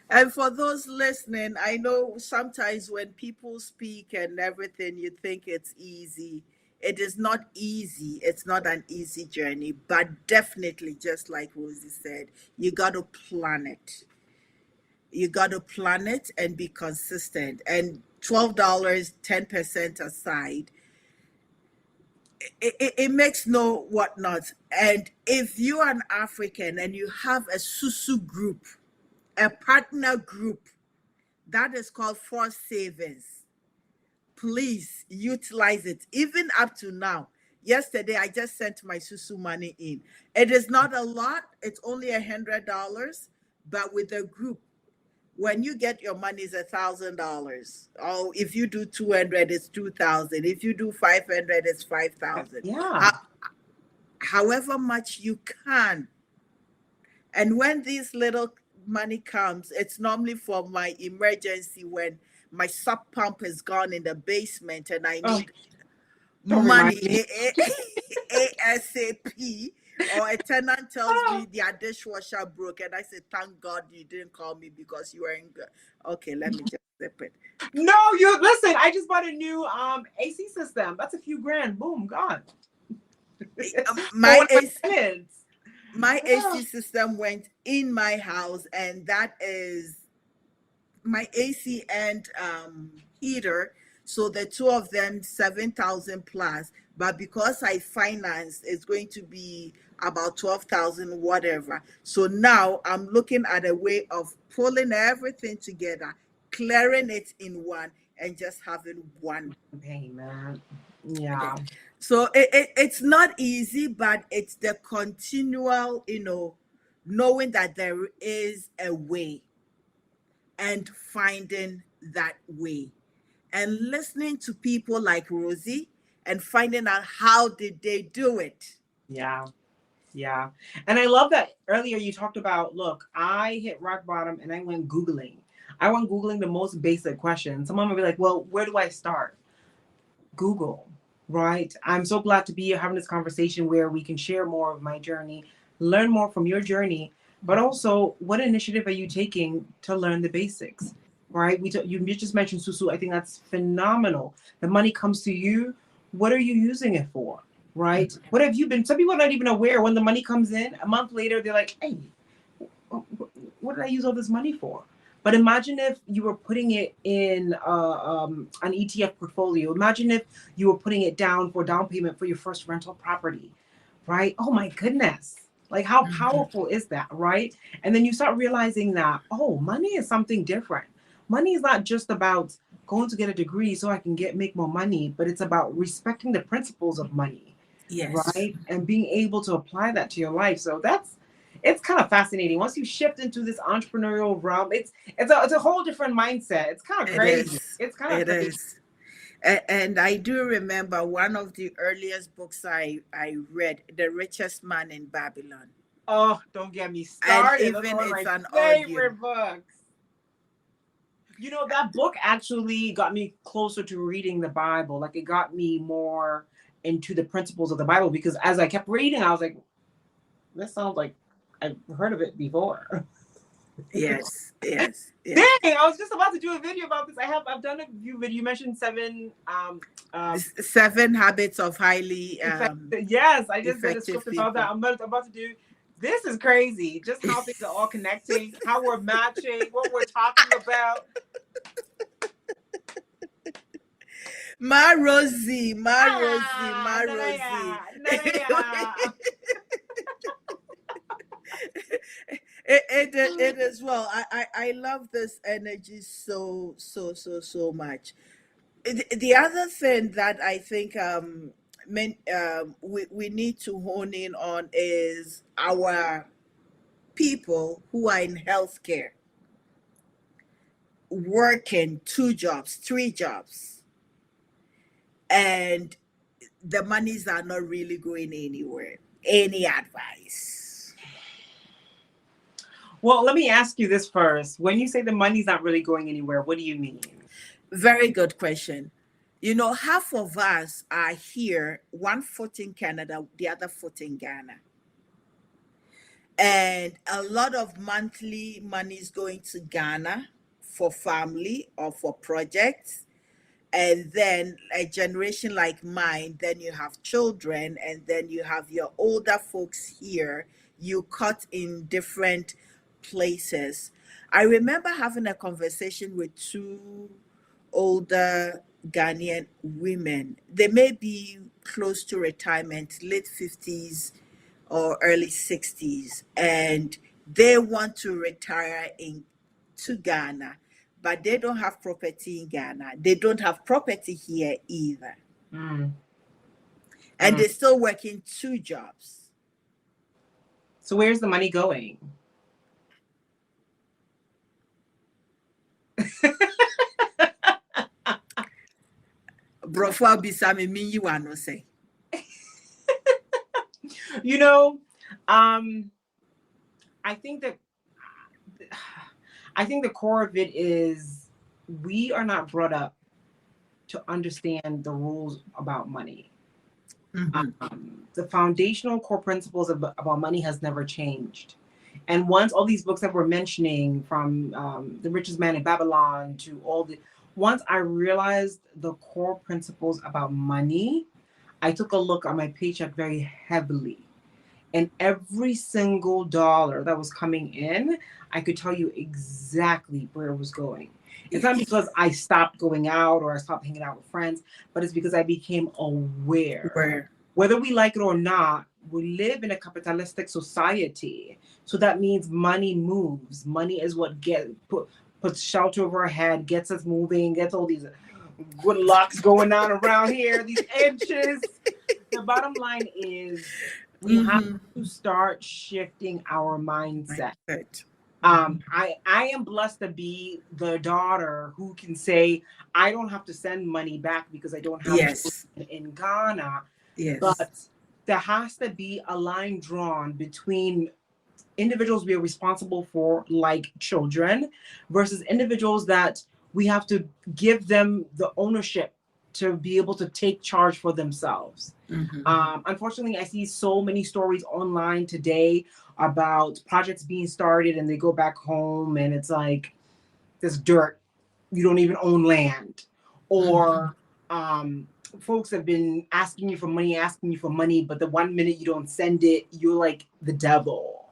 A: And for those listening, I know sometimes when people speak and everything, you think it's easy. It is not easy. It's not an easy journey, but definitely, just like Rosie said, you got to plan it. You got to plan it and be consistent. And $12, 10% aside, it makes no whatnot. And if you're an African and you have a susu group, a partner group, that is called forced savings, please utilize it. Even up to now, yesterday I just sent my susu money in. It is not a lot, it's only $100, but with a group, when you get your money is $1,000. Oh, if you do 200, it's 2,000. If you do 500, it's 5,000.
B: Yeah.
A: However much you can. And when this little money comes, it's normally for my emergency when my sub pump is gone in the basement and I need money ASAP. Or a tenant tells me their dishwasher broke, and I say, "Thank God you didn't call me because you were in good." Okay, let me just zip it.
B: No, you listen. I just bought a new AC system. That's a few grand. Boom, gone.
A: My AC system went in my house, and that is my AC and heater. So the two of them, 7,000 plus. But because I financed, it's going to be about 12,000, whatever. So now I'm looking at a way of pulling everything together, clearing it in one, and just having one
B: payment. Yeah.
A: So it's not easy, but it's the continual, knowing that there is a way and finding that way and listening to people like Rosie and finding out how did they do it.
B: Yeah. Yeah. And I love that earlier you talked about, look, I hit rock bottom and I went Googling. I went Googling the most basic questions. Someone would be like, well, where do I start? Google, right? I'm so glad to be here having this conversation where we can share more of my journey, learn more from your journey, but also what initiative are you taking to learn the basics, right? You just mentioned Susu. I think that's phenomenal. The money comes to you. What are you using it for, right? What have you been? Some people are not even aware when the money comes in. A month later, they're like, hey, what did I use all this money for? But imagine if you were putting it in an ETF portfolio. Imagine if you were putting it down for down payment for your first rental property, right? Oh my goodness. Like how powerful is that, right? And then you start realizing that, oh, money is something different. Money is not just about going to get a degree so I can make more money, but it's about respecting the principles of money, right? And being able to apply that to your life. So it's kind of fascinating. Once you shift into this entrepreneurial realm, it's a whole different mindset. It's kind of crazy. It's kind of crazy.
A: And I do remember one of the earliest books I read, The Richest Man in Babylon.
B: Oh, don't get me started.
A: And even it's an
B: favorite books. You know, that book actually got me closer to reading the Bible. Like it got me more into the principles of the Bible because as I kept reading, I was like, this sounds like I've heard of it before.
A: Yes.
B: Dang, I was just about to do a video about this. I've done a few videos. You mentioned 7
A: habits of highly
B: yes, I just did a script
A: people.
B: about that. I'm about to do This is crazy. Just how things are all connecting, how we're matching, what we're talking about.
A: My Rosie, my Rosie,
B: Ah,
A: my Rosie.
B: Nanaya, Nanaya.
A: It is well. I love this energy so much. The other thing that I think we need to hone in on is our people who are in healthcare working 2 jobs, 3 jobs, and the monies are not really going anywhere. Any advice?
B: Well, let me ask you this first. When you say the money's not really going anywhere, what do you mean?
A: Very good question. Half of us are here, one foot in Canada, the other foot in Ghana. And a lot of monthly money is going to Ghana for family or for projects. And then a generation like mine, then you have children, and then you have your older folks here. You cut in different places. I remember having a conversation with 2 older Ghanaian women. They may be close to retirement, late 50s or early 60s, and they want to retire in to Ghana, but they don't have property in Ghana. They don't have property here either.
B: Mm.
A: And they're still working 2 jobs.
B: So where's the money going?
A: Brofwa bisame minyi wano say.
B: I think the core of it is we are not brought up to understand the rules about money.
A: Mm-hmm.
B: The foundational core principles about money has never changed. And once all these books that we're mentioning, from The Richest Man in Babylon to once I realized the core principles about money, I took a look at my paycheck very heavily. And every single dollar that was coming in, I could tell you exactly where it was going. It's not because I stopped going out or I stopped hanging out with friends, but it's because I became aware. Whether we like it or not, we live in a capitalistic society. So that means money moves. Money is what puts shelter over our head, gets us moving, gets all these good lucks going on around here, these inches. The bottom line is we have to start shifting our mindset. I am blessed to be the daughter who can say, I don't have to send money back because I don't have children in Ghana.
A: Yes.
B: But there has to be a line drawn between individuals we are responsible for, like children, versus individuals that we have to give them the ownership to be able to take charge for themselves. Unfortunately, I see so many stories online today about projects being started and they go back home and it's like this dirt, you don't even own land. Or folks have been asking you for money, but the 1 minute you don't send it, you're like the devil.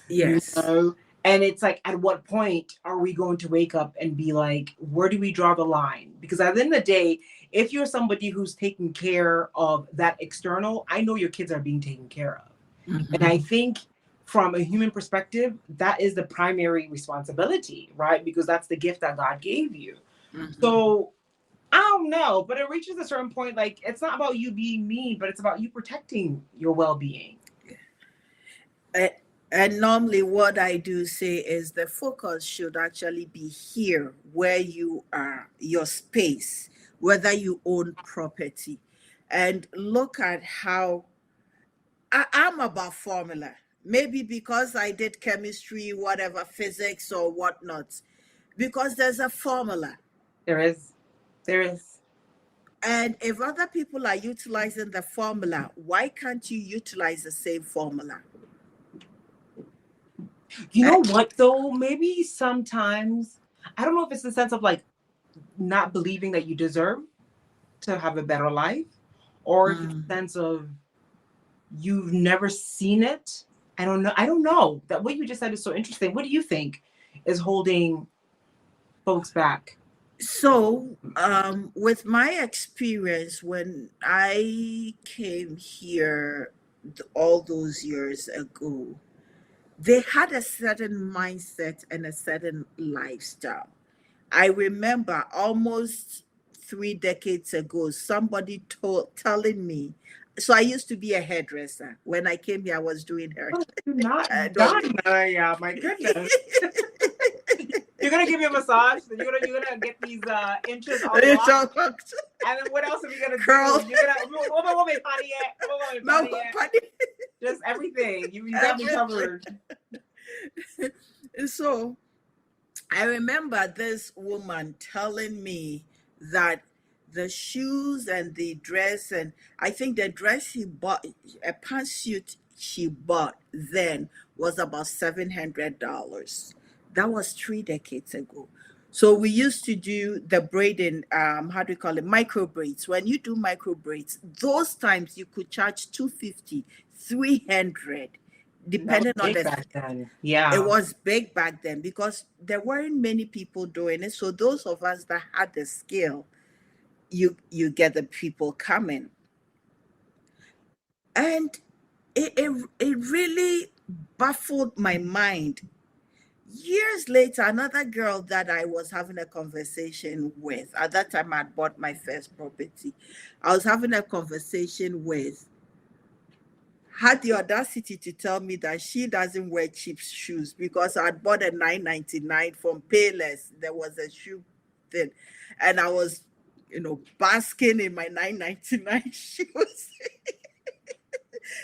A: Yes.
B: And it's like, at what point are we going to wake up and be like, where do we draw the line? Because at the end of the day, if you're somebody who's taking care of that external, I know your kids are being taken care of. And I think from a human perspective, that is the primary responsibility, right? Because that's the gift that God gave you. So I don't know, but it reaches a certain point, like, it's not about you being mean, but it's about you protecting your well-being.
A: And normally what I do say is the focus should actually be here where you are, your space, whether you own property. And look at how I'm about formula. Maybe because I did chemistry, whatever, physics or whatnot. Because there's a formula.
B: There is.
A: And if other people are utilizing the formula, why can't you utilize the same formula?
B: You know what, though? Maybe sometimes, I don't know if it's the sense of like not believing that you deserve to have a better life, or if it's a sense of you've never seen it I don't know. I don't know. That what you just said is so interesting. What do you think is holding folks back?
A: So, with my experience, when I came here all those years ago, they had a certain mindset and a certain lifestyle. I remember almost 3 decades ago, somebody telling me. So I used to be a hairdresser. When I came here, I was doing hair.
B: Oh, you're not
A: I don't
B: done.
A: know.
B: Yeah, my goodness. You're gonna give me a massage. You're gonna get these inches all
A: It's
B: locked.
A: all fucked.
B: And then what else are we gonna
A: Curl.
B: do? You're gonna what my body at? What my
A: No,
B: body at?
A: funny.
B: Just everything. You got me covered.
A: So I remember this woman telling me that the shoes and the dress, and I think the dress she bought, a pantsuit she bought then was about $700. That was 3 decades ago. So we used to do the braiding, how do you call it, micro braids. When you do micro braids, those times you could charge 250, 300,
B: That was
A: depending on
B: big
A: the.
B: back then.
A: It
B: Yeah.
A: was big back then because there weren't many people doing it. So those of us that had the skill, you get the people coming. And it really baffled my mind. Years later, another girl that I was having a conversation with, at that time I'd bought my first property. I was having a conversation with, had the audacity to tell me that she doesn't wear cheap shoes because I'd bought a 9.99 from Payless. There was a shoe thing, and I was, basking in my 9.99 shoes.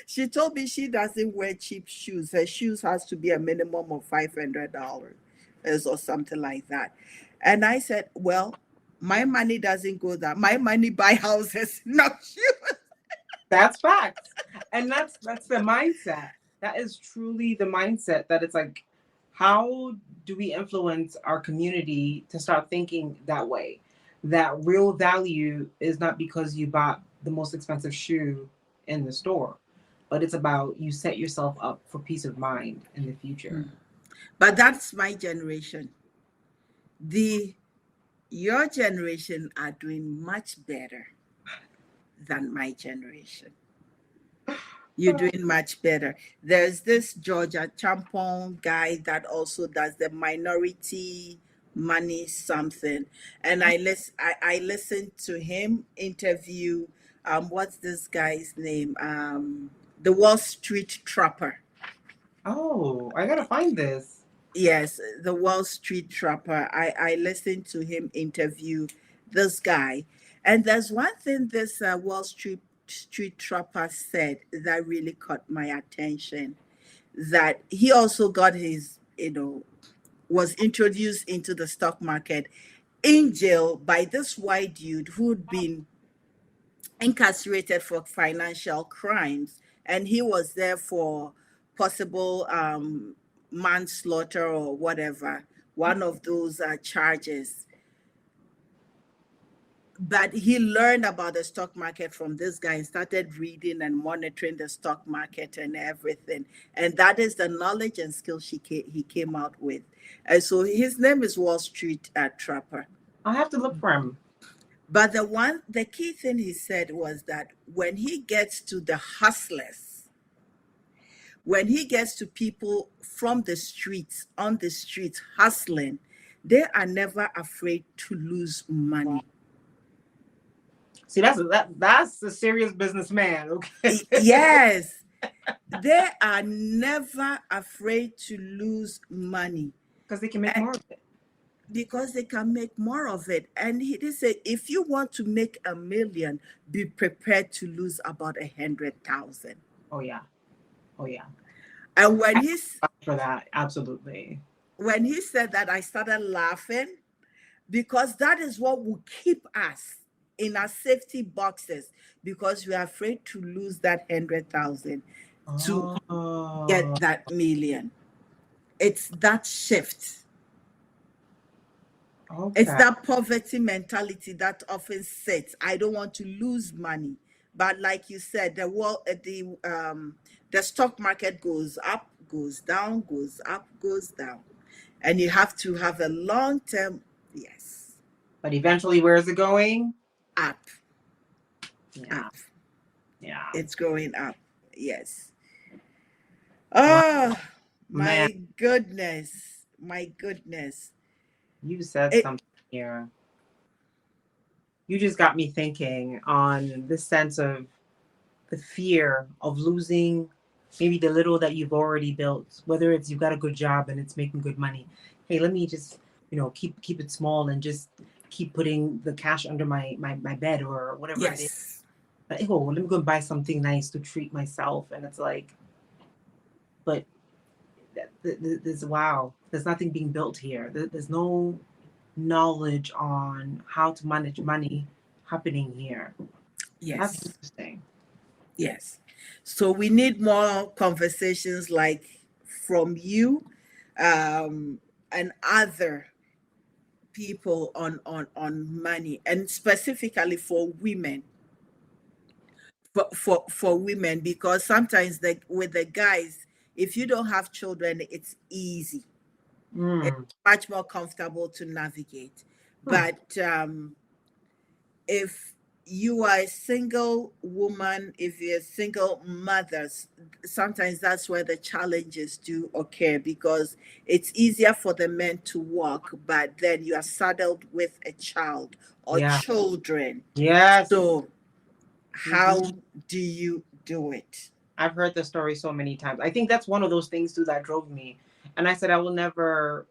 A: She told me she doesn't wear cheap shoes. Her shoes has to be a minimum of $500 or something like that. And I said, well, my money doesn't go that. My money buy houses, not shoes.
B: That's facts. And that's the mindset. That is truly the mindset that it's like, how do we influence our community to start thinking that way? That real value is not because you bought the most expensive shoe in the store, but it's about you set yourself up for peace of mind in the future.
A: But that's my generation. The Your generation are doing much better than my generation. You're doing much better. There's this Georgia Champon guy that also does the minority money something, and I listened to him interview. What's this guy's name? The Wall Street Trapper.
B: Oh, I gotta find this.
A: Yes, the Wall Street Trapper. I listened to him interview this guy, and there's one thing this Wall Street Trapper said that really caught my attention. That he also got his, was introduced into the stock market in jail by this white dude who'd been incarcerated for financial crimes, and he was there for possible manslaughter or whatever, one of those charges. But he learned about the stock market from this guy and started reading and monitoring the stock market and everything. And that is the knowledge and skill he came out with. And so his name is Wall Street Trapper.
B: I have to look for him.
A: But the key thing he said was that when he gets to the hustlers, when he gets to people from the streets, on the streets, hustling, they are never afraid to lose money.
B: See, that's a serious businessman. Okay.
A: Yes, they are never afraid to lose money
B: Because they can make more of it.
A: because they can make more of it. And he said, if you want to make 1 million, be prepared to lose about 100,000.
B: Oh yeah. Oh yeah.
A: And
B: For that, absolutely.
A: when he said that, I started laughing because that is what will keep us in our safety boxes, because we are afraid to lose that 100,000 to get that 1 million. It's that shift.
B: Okay.
A: It's that poverty mentality that often sits. I don't want to lose money. But like you said, the stock market goes up, goes down, goes up, goes down, and you have to have a long term. Yes,
B: But eventually, where is it going?
A: up,
B: Yeah.
A: up.
B: Yeah.
A: It's going up. Yes.
B: Wow,
A: Oh
B: man,
A: my goodness, my goodness.
B: you said
A: It
B: something here. You just got me thinking on this sense of the fear of losing maybe the little that you've already built, whether it's you've got a good job and it's making good money. Hey, let me just, keep it small and just keep putting the cash under my bed or whatever it is.
A: yes,
B: Like, oh, let me go and buy something nice to treat myself. And it's like, but there's wow, there's nothing being built here. There's no knowledge on how to manage money happening here. That's
A: yes,
B: interesting.
A: yes. So we need more conversations like from you, and other people on money, and specifically for women, for women, because sometimes with the guys, if you don't have children, it's easy, it's
B: Mm.
A: much more comfortable to navigate.
B: Hmm.
A: But if you are a single woman, if you're single mothers, sometimes that's where the challenges do occur, because it's easier for the men to walk, but then you are saddled with a child or
B: Yeah.
A: children.
B: Yes.
A: So
B: Mhm.
A: how do you do it?
B: I've heard the story so many times. I think that's one of those things too that drove me. And I said I will never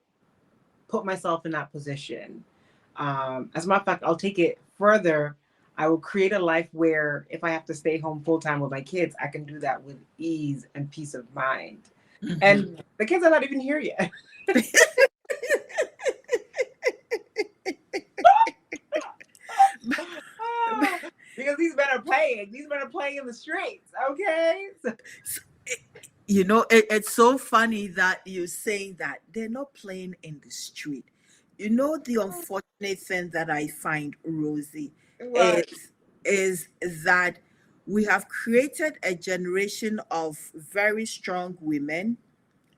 B: put myself in that position. As a matter of fact, I'll take it further. I will create a life where if I have to stay home full time with my kids, I can do that with ease and peace of mind.
A: Mhm.
B: And the kids are not even here yet. Because these men are playing. These men are playing in the streets. Okay. So,
A: It's so funny that you're saying that they're not playing in the street. The unfortunate thing that I find, Rosie, is
B: what?
A: is that we have created a generation of very strong women,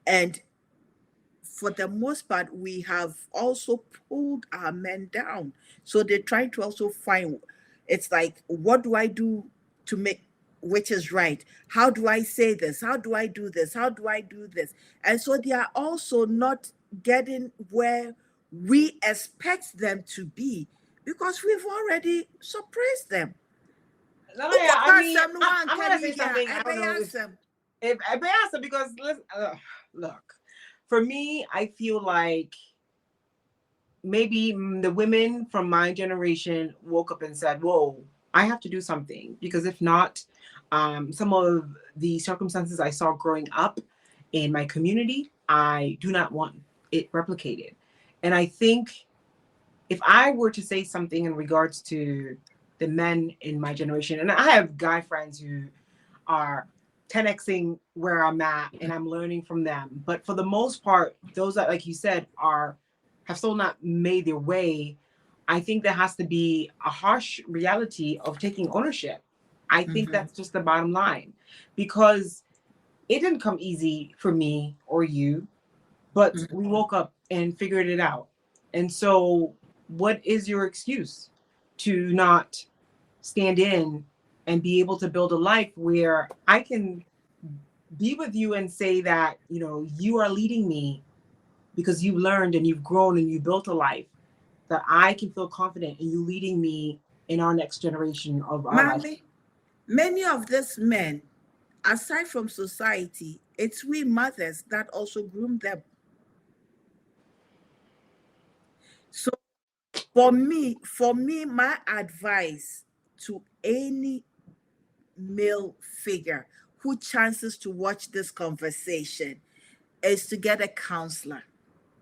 A: and for the most part, we have also pulled our men down. So they're trying to also find, it's like, what do I do to make which is right? How do I say this? How do I do this? How do I do this? And so they are also not getting where we expect them to be, because we've already suppressed them.
B: No, yeah, I mean,
A: Some one
B: I'm
A: can
B: gonna say
A: you
B: something. I don't know
A: hear?
B: if I may ask because listen, look, for me, I feel like maybe the women from my generation woke up and said, "Whoa, I have to do something," because if not, some of the circumstances I saw growing up in my community, I do not want it replicated. And I think if I were to say something in regards to the men in my generation, and I have guy friends who are 10xing where I'm at and I'm learning from them. But for the most part, those that, like you said, have still not made their way. I think there has to be a harsh reality of taking ownership. I think
A: Mm-hmm.
B: that's just the bottom line because it didn't come easy for me or you, but we woke up and figured it out. And so, what is your excuse to not stand in and be able to build a life where I can be with you and say that, you are leading me because you've learned and you've grown and you built a life that I can feel confident in you leading me in our next generation of our life.
A: Mommy, many of these men, aside from society, it's we mothers that also groom them. So for me, my advice to any male figure who chances to watch this conversation is to get a counselor,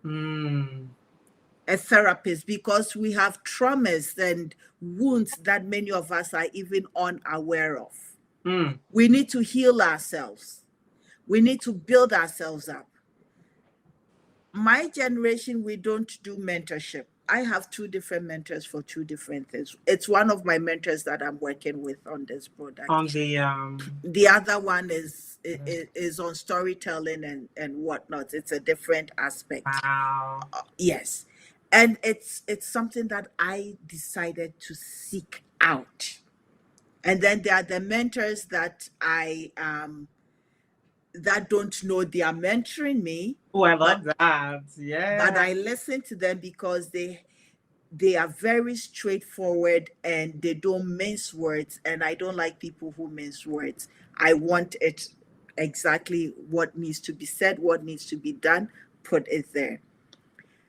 B: Mm,
A: a therapist, because we have traumas and wounds that many of us are even unaware of.
B: mm,
A: We need to heal ourselves. We need to build ourselves up. My generation, we don't do mentorship. I have two different mentors for two different things. It's one of my mentors that I'm working with on this product.
B: On the
A: The other one is on storytelling and whatnot. It's a different aspect.
B: wow.
A: Yes. And it's something that I decided to seek out. And then there are the mentors that I that don't know they are mentoring me.
B: Oh, I love that. Yeah.
A: But I listen to them because they are very straightforward and they don't mince words. And I don't like people who mince words. I want it exactly what needs to be said, what needs to be done, put it there.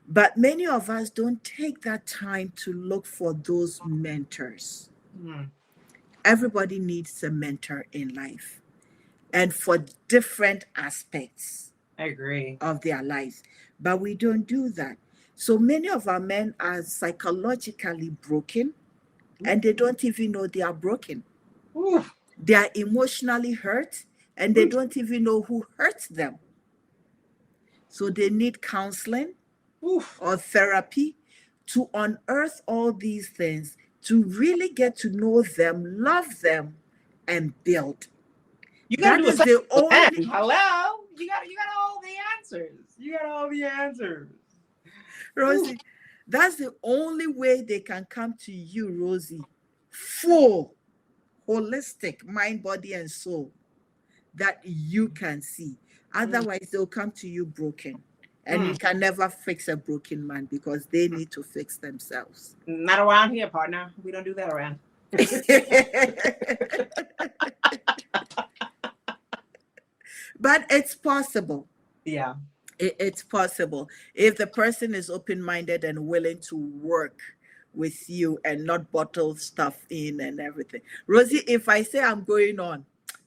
A: But many of us don't take that time to look for those mentors.
B: Mm.
A: Everybody needs a mentor in life and for different aspects
B: I agree.
A: of their lives. But we don't do that. So many of our men are psychologically broken and they don't even know they are broken.
B: Ooh.
A: They are emotionally hurt and they don't even know who hurt them. So they need counseling
B: Oof.
A: or therapy to unearth all these things, to really get to know them, love them, and build.
B: You gotta
A: That
B: do a
A: is the only.
B: hello. You got all the answers. You got all the answers.
A: Rosie, that's the only way they can come to you, Rosie. Full, holistic mind, body, and soul that you can see. Otherwise, they'll come to you broken. And you can never fix a broken man because they need to fix themselves.
B: Not around here, partner. We don't do that around.
A: But it's possible.
B: Yeah.
A: It's possible. If the person is open-minded and willing to work with you and not bottle stuff in and everything. Rosie, if I say I'm going on,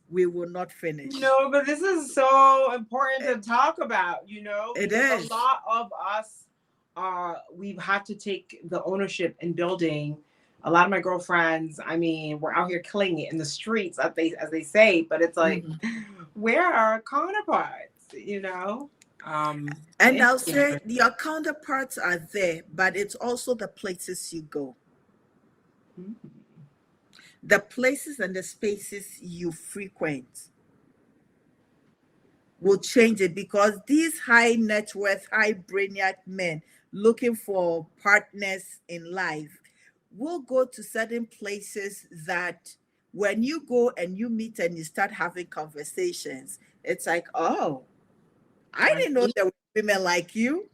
A: we will not finish.
B: No, but this is so important to talk about, you know.
A: It is.
B: A lot of us we've had to take the ownership in building. A lot of my girlfriends, I mean, we're out here killing it in the streets, as they say, but it's like, where are our counterparts, you know?
A: And I'll say your counterparts are there, but it's also the places you go. The places and the spaces you frequent will change it, because these high net worth, high brainiac men looking for partners in life will go to certain places that when you go and you meet and you start having conversations, it's like, oh, I didn't know there were women like you.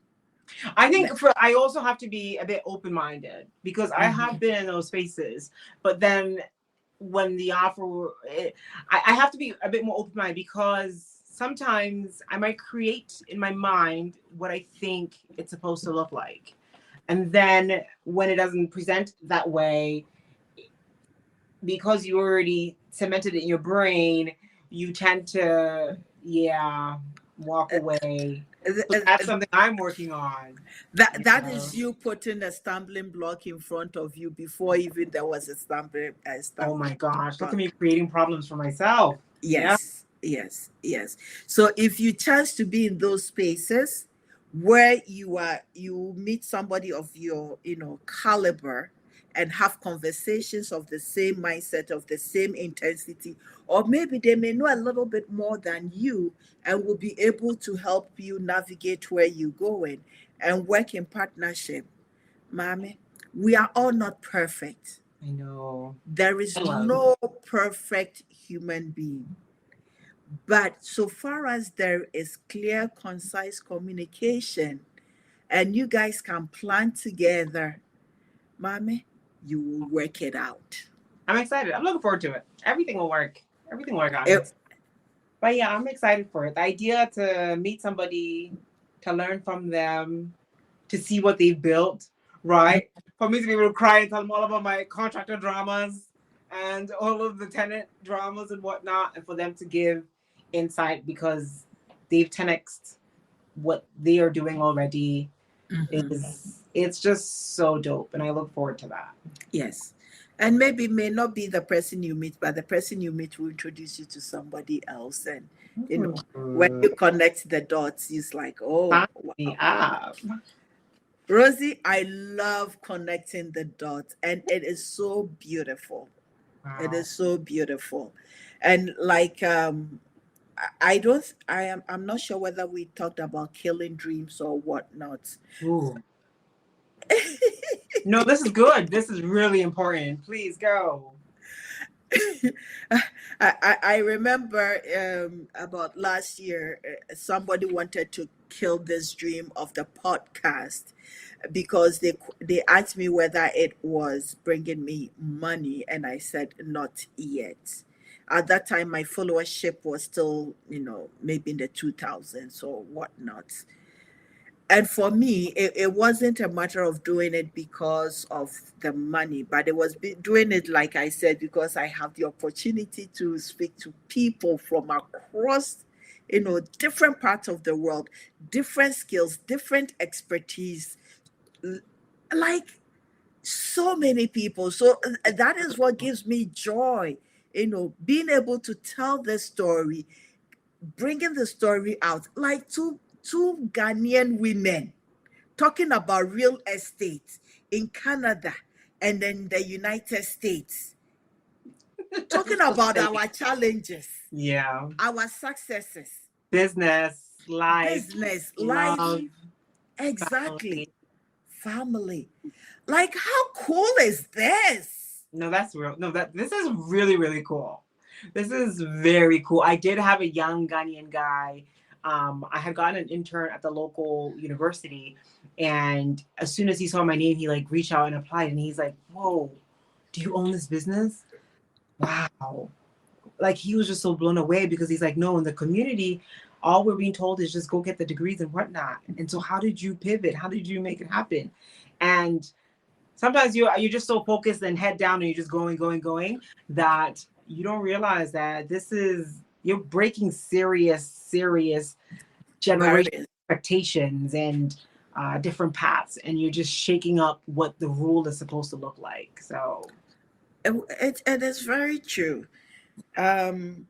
B: I think I also have to be a bit open-minded, because I have been in those spaces, but then when the offer, I have to be a bit more open-minded, because sometimes I might create in my mind what I think it's supposed to look like. And then when it doesn't present that way, because you already cemented it in your brain, you tend to, walk away. So that's something I'm working on.
A: That is you putting a stumbling block in front of you before even there was a stumbling
B: oh my gosh,
A: block.
B: Look at me creating problems for myself.
A: Yes. So if you chance to be in those spaces where you meet somebody of your caliber and have conversations of the same mindset, of the same intensity, or maybe they may know a little bit more than you and will be able to help you navigate where you're going and work in partnership. Mommy, we are all not perfect.
B: I know.
A: There is no perfect human being. But so far as there is clear, concise communication and you guys can plan together, Mommy, you will work it out.
B: I'm excited. I'm looking forward to it. Everything will work. Everything will work out. But yeah, I'm excited for it. The idea to meet somebody, to learn from them, to see what they've built, right? For me to be able to cry and tell them all about my contractor dramas and all of the tenant dramas and whatnot, and for them to give insight because they've 10x'd what they are doing already. It's just so dope, and I look forward to that.
A: Yes. And maybe it may not be the person you meet, but the person you meet will introduce you to somebody else. And, when you connect the dots, it's like, oh,
B: wow.
A: Rosie, I love connecting the dots, and it is so beautiful. It
B: Wow.
A: is so beautiful. And like I don't I'm not sure whether we talked about killing dreams or whatnot.
B: Ooh. No, this is good. This is really important. Please go.
A: I remember about last year, somebody wanted to kill this dream of the podcast because they asked me whether it was bringing me money, and I said not yet. At that time, my followership was still, maybe in the 2000s or whatnot. And for me, it wasn't a matter of doing it because of the money, but it was doing it, like I said, because I have the opportunity to speak to people from across, different parts of the world, different skills, different expertise, like so many people. So that is what gives me joy, being able to tell the story, bringing the story out, like two Ghanaian women talking about real estate in Canada and then the United States, talking about our challenges,
B: Yeah.
A: our successes,
B: Business, life,
A: business, life,
B: love,
A: exactly,
B: family.
A: family. Like, how cool is this?
B: No, that's real. No, that this is really, really cool. This is very cool. I did have a young Ghanaian guy. I had gotten an intern at the local university, and as soon as he saw my name, he like reached out and applied, and he's like, "Whoa, do you own this business?" Wow. Like he was just so blown away because he's like, no, in the community, all we're being told is just go get the degrees and whatnot. And so how did you pivot? How did you make it happen? And sometimes you're just so focused and head down and you're just going that you don't realize that this is you're breaking serious generation
A: Barriers.
B: expectations and different paths, and you're just shaking up what the rule is supposed to look like. So
A: It is very true. Um,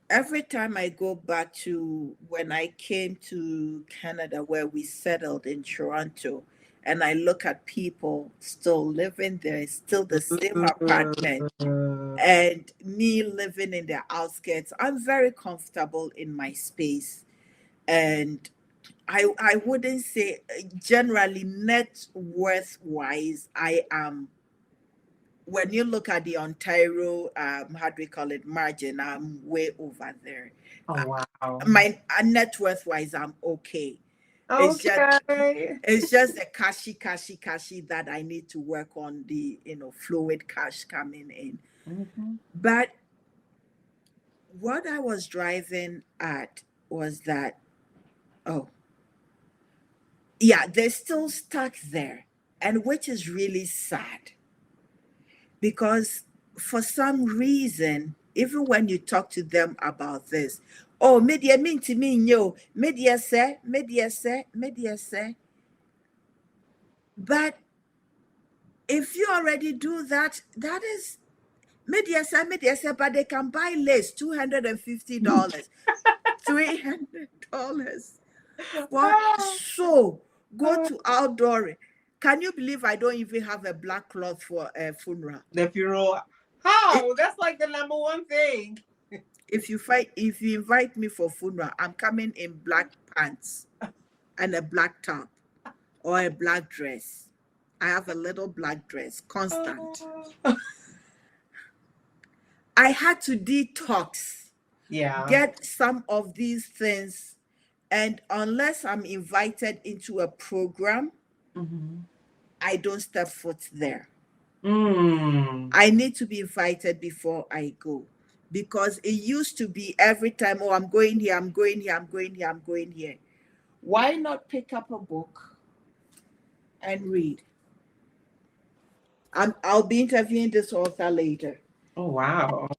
A: every time I go back to when I came to Canada, where we settled in Toronto, and I look at people still living there, still the same apartment, and me living in the outskirts, I'm very comfortable in my space. And I wouldn't say generally net worth wise, I am, when you look at the Ontario, how do we call it, margin, I'm way over there.
B: oh
A: Uh,
B: wow.
A: my net worth wise, I'm okay. It's just
B: Okay.
A: it's just the cashy that I need to work on, the fluid cash coming in.
B: Mhm.
A: But what I was driving at was that, oh yeah, they're still stuck there, and which is really sad because for some reason, even when you talk to them about this, oh, media mean to me, yo, media say, but if you already do that, that is media say, but they can buy lace $250, $300 for
B: Ah,
A: so go
B: ah.
A: to outdoor. Can you believe I don't even have a black cloth for a funeral?
B: The funeral.
A: It,
B: How? That's like the number one thing.
A: if you invite me for funeral, I'm coming in black pants and a black top or a black dress. I have a little black dress, constant.
B: Ah.
A: I had to detox,
B: Yeah.
A: get some of these things, and unless I'm invited into a program,
B: Mhm.
A: I don't step foot there.
B: Mm.
A: I need to be invited before I go. Because it used to be every time, oh, I'm going here, I'm going here, I'm going here, I'm going here. Why not pick up a book and read? I'll be interviewing this author later.
B: Oh wow.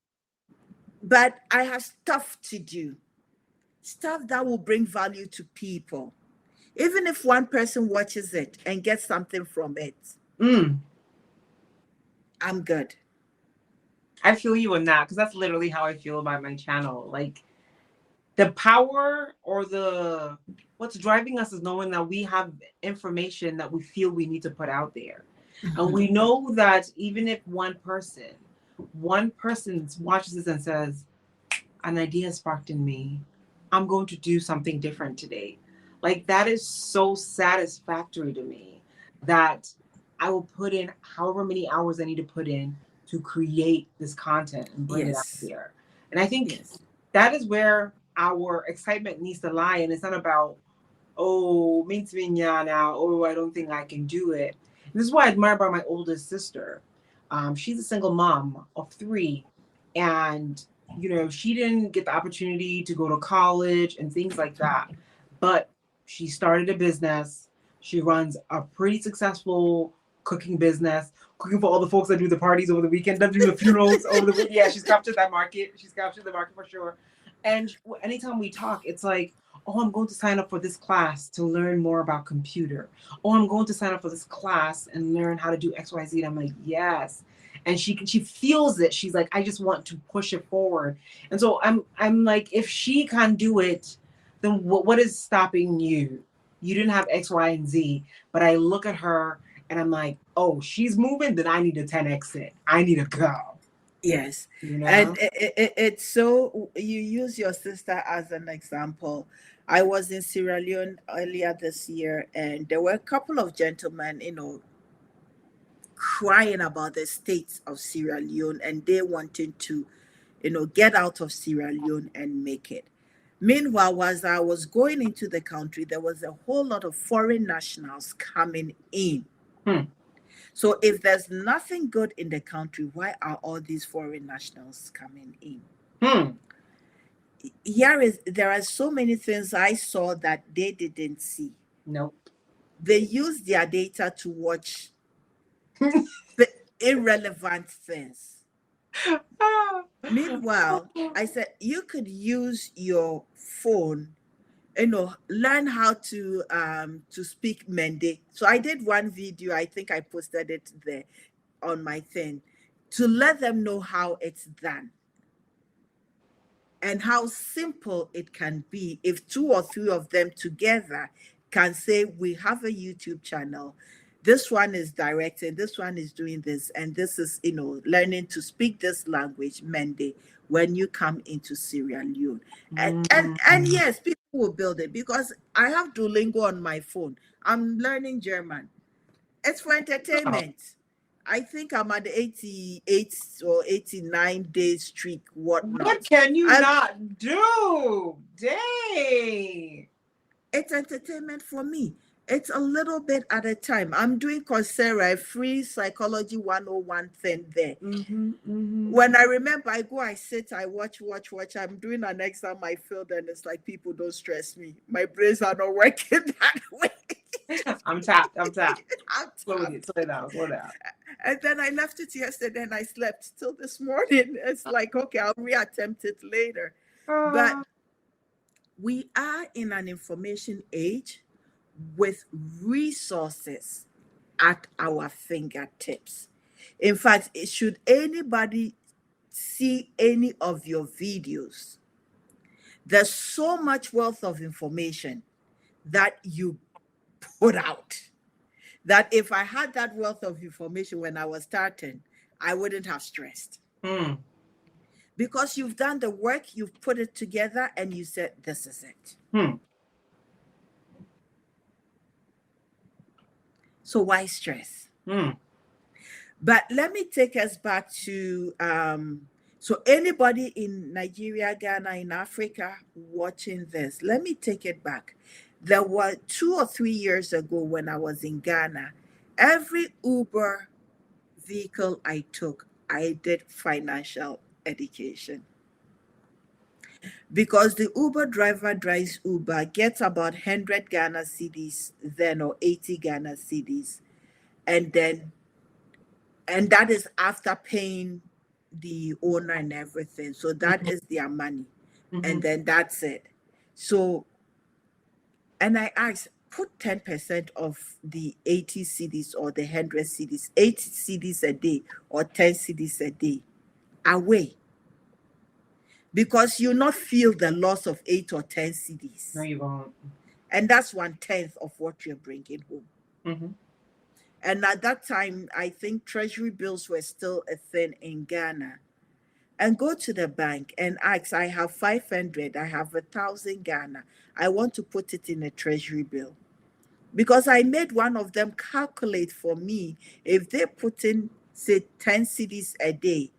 A: But I have stuff to do, stuff that will bring value to people. Even if one person watches it and gets something from it,
B: Mm.
A: I'm good.
B: I feel you on that because that's literally how I feel about my channel. Like the power or the what's driving us is knowing that we have information that we feel we need to put out there. And we know that even if one person watches this and says, an idea sparked in me, I'm going to do something different today. Like that is so satisfactory to me that I will put in however many hours I need to put in to create this content and bring it out
A: Yes.
B: there. And I think
A: Yes.
B: that is where our excitement needs to lie. And it's not about, oh, means me now, oh, I don't think I can do it. And this is what I admire about my oldest sister. She's a single mom of three. And, she didn't get the opportunity to go to college and things like that. But she started a business. She runs a pretty successful cooking business, cooking for all the folks that do the parties over the weekend, that do the funerals over the weekend. Yeah, she's captured that market. She's captured the market for sure. And anytime we talk, it's like, oh, I'm going to sign up for this class to learn more about computer. Oh, I'm going to sign up for this class and learn how to do XYZ. And I'm like, yes. And she feels it. She's like, I just want to push it forward. And so I'm like, if she can't do it, then what is stopping you? You didn't have X, Y, and Z. But I look at her and I'm like, oh, she's moving, then I need to 10X it. I need to go.
A: Yes.
B: You
A: And
B: know?
A: it's so, you use your sister as an example. I was in Sierra Leone earlier this year, and there were a couple of gentlemen, crying about the state of Sierra Leone, and they wanting to, get out of Sierra Leone and make it. Meanwhile, as I was going into the country, there was a whole lot of foreign nationals coming in.
B: Hmm.
A: So if there's nothing good in the country, why are all these foreign nationals coming in?
B: Hmm.
A: There are so many things I saw that they didn't see.
B: Nope.
A: They use their data to watch the irrelevant things. Meanwhile, I said you could use your phone, learn how to speak Mende. So I did one video, I think I posted it there on my thing, to let them know how it's done and how simple it can be if two or three of them together can say, we have a YouTube channel. This one is directing, this one is doing this, and this is, learning to speak this language, Mende, when you come into Sierra Leone. And
B: Mm.
A: yes, people will build it because I have Duolingo on my phone. I'm learning German. It's for
B: Oh,
A: entertainment. I think I'm at the 88 or 89 day streak,
B: what
A: whatnot.
B: can you
A: I,
B: not do? Dang.
A: it's entertainment for me. It's a little bit at a time. I'm doing Coursera, a free psychology 101 thing there.
B: Mm-hmm, mm-hmm.
A: When I remember, I go, I sit, I watch. I'm doing an exam, I failed, and it's like, people don't stress me. My brains are not working that way.
B: I'm tapped. I'm tapped.
A: I'm
B: Slow with
A: tapped.
B: it. Slow down. Slow down.
A: And then I left it yesterday and I slept till this morning. It's like, okay, I'll reattempt it later. But
B: Uh,
A: we are in an information age with resources at our fingertips. In fact, should anybody see any of your videos, there's so much wealth of information that you put out that if I had that wealth of information when I was starting, I wouldn't have stressed.
B: hmm.
A: Because you've done the work, you've put it together, and you said, this is it.
B: Hmm.
A: So why stress?
B: Hmm.
A: But let me take us back to so anybody in Nigeria, Ghana, in Africa watching this, let me take it back. There were 2 or 3 years ago when I was in Ghana, every Uber vehicle I took, I did financial education. Because the Uber driver drives Uber, gets about 100 Ghana cedis then, or 80 Ghana cedis, and then and that is after paying the owner and everything. So that
B: Mm-hmm,
A: is their money.
B: mm-hmm.
A: And then that's it. So, and I asked, put 10% of the 80 CDs or the 100 CDs, 80 CDs a day or 10 CDs a day away. because you not feel the loss of 8 or 10 CDs.
B: No, you won't.
A: And that's 1/10 of what you're bringing home.
B: Mm-hmm.
A: And at that time, I think treasury bills were still a thing in Ghana. And go to the bank and ask, I have 500, I have 1,000 Ghana. I want to put it in a treasury bill. Because I made one of them calculate for me, if they put in, say, 10 CDs a day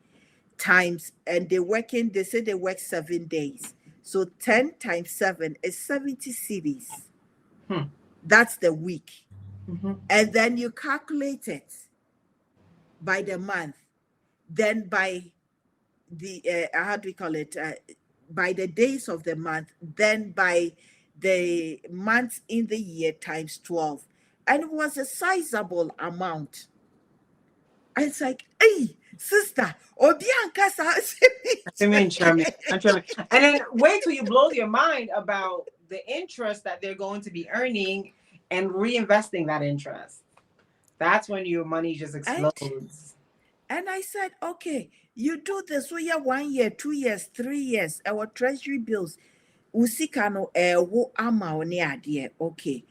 A: times, and they say they work 7 days. So 10 times 7 is 70 CDs. That's the week.
B: Mm-hmm.
A: And then you calculate it by the month, then by the how do we call it, by the days of the month, then by the months in the year times 12, and it was a sizable amount. And it's like, hey, sister,
B: I mean, Charmy. And then wait till you blow your mind about the interest that they're going to be earning and reinvesting that interest. That's when your money just explodes.
A: And I said, okay, you do this, so yeah, 1 year, 2 years, 3 years, our treasury bills, usika no wo ama oni ade, okay.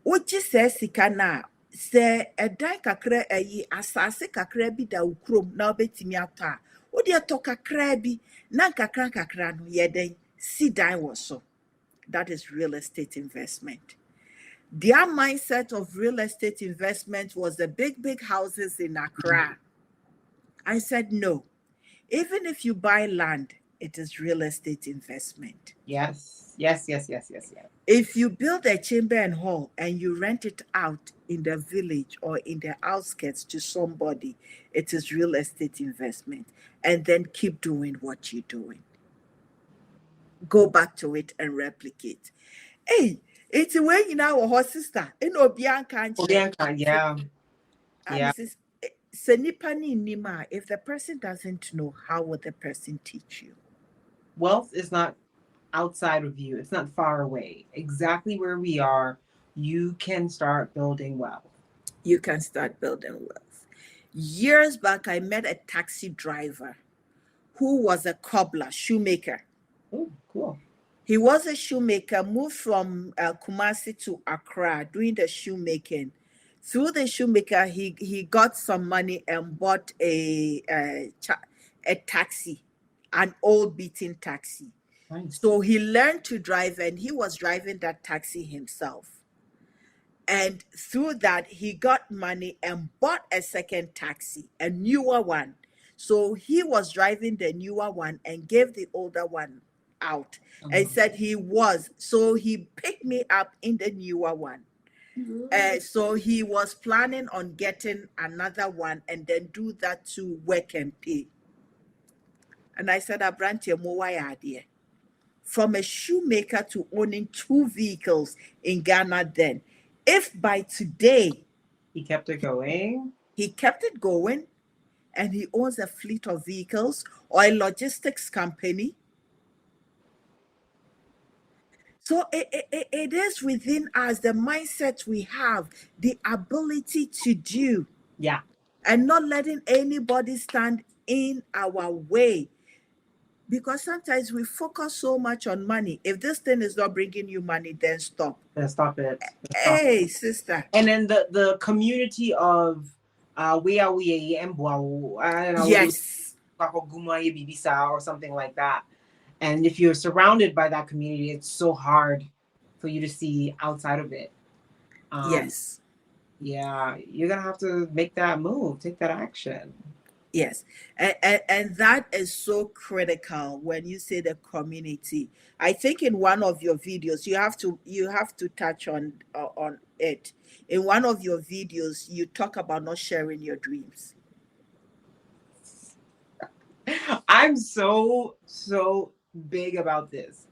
A: Oji se sika na se edan kakra ayi asase kakra bi da ukrom na obetimi ato a, wo de to kakra bi na kakra no ye den si dan wo so. That is real estate investment. Their mindset of real estate investment was the big houses in Accra. I said, no, even if you buy land, it is real estate investment.
B: Yes.
A: If you build a chamber and hall and you rent it out in the village or in the outskirts to somebody, it is real estate investment. And then keep doing what you're doing. Go back to it and replicate. Hey, it's when you know our sister in Obianka.
B: Yeah.
A: If the person doesn't know, how will the person teach you?
B: Wealth is not outside of you. It's not far away. Exactly where we are, you can start building wealth.
A: You can start building wealth. Years back, I met a taxi driver who was a cobbler, shoemaker.
B: Oh, cool.
A: He was a shoemaker, moved from Kumasi to Accra doing the shoemaking. Through the shoemaker, he got some money and bought a taxi, an old beaten taxi.
B: Nice.
A: So he learned to drive, and he was driving that taxi himself. And through that, he got money and bought a second taxi, a newer one. So he was driving the newer one and gave the older one out and said he was. So he picked me up in the newer one. So he was planning on getting another one and then do that to work and pay. And I said, Abrantia, why idea? From a shoemaker to owning 2 vehicles in Ghana then. If by today
B: he kept it going,
A: and he owns a fleet of vehicles or a logistics company. So it is within us, the mindset we have, the ability to do.
B: Yeah.
A: And not letting anybody stand in our way. Because sometimes we focus so much on money. If this thing is not bringing you money, then stop. Hey, sister.
B: And then the community of
A: yes,
B: or something like that. And if you're surrounded by that community, it's so hard for you to see outside of it.
A: Yes.
B: Yeah, you're gonna have to make that move, take that action.
A: Yes, and that is so critical when you say the community. I think in one of your videos you have to touch on it. In one of your videos, you talk about not sharing your dreams.
B: I'm so big about this.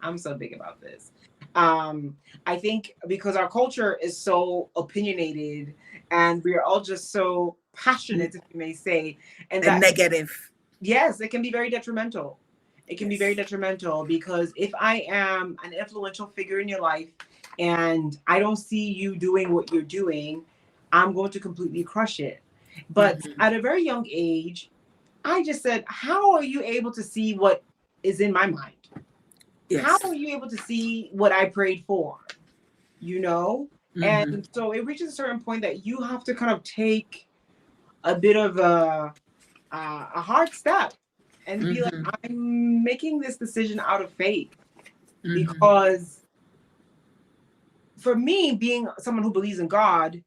B: I think because our culture is so opinionated and we're all just so passionate, if you may say, and that
A: negative.
B: Yes, it can be very detrimental. It can be very detrimental because if I am an influential figure in your life and I don't see you doing what you're doing, I'm going to completely crush it. But at a very young age, I just said, how are you able to see what is in my mind.
A: Yes.
B: How are you able to see what I prayed for? You know?
A: Mm-hmm.
B: And so it reaches a certain point that you have to kind of take a bit of a hard step and be like,
A: Mm-hmm.
B: I'm making this decision out of faith.
A: Mm-hmm.
B: Because for me, being someone who believes in God,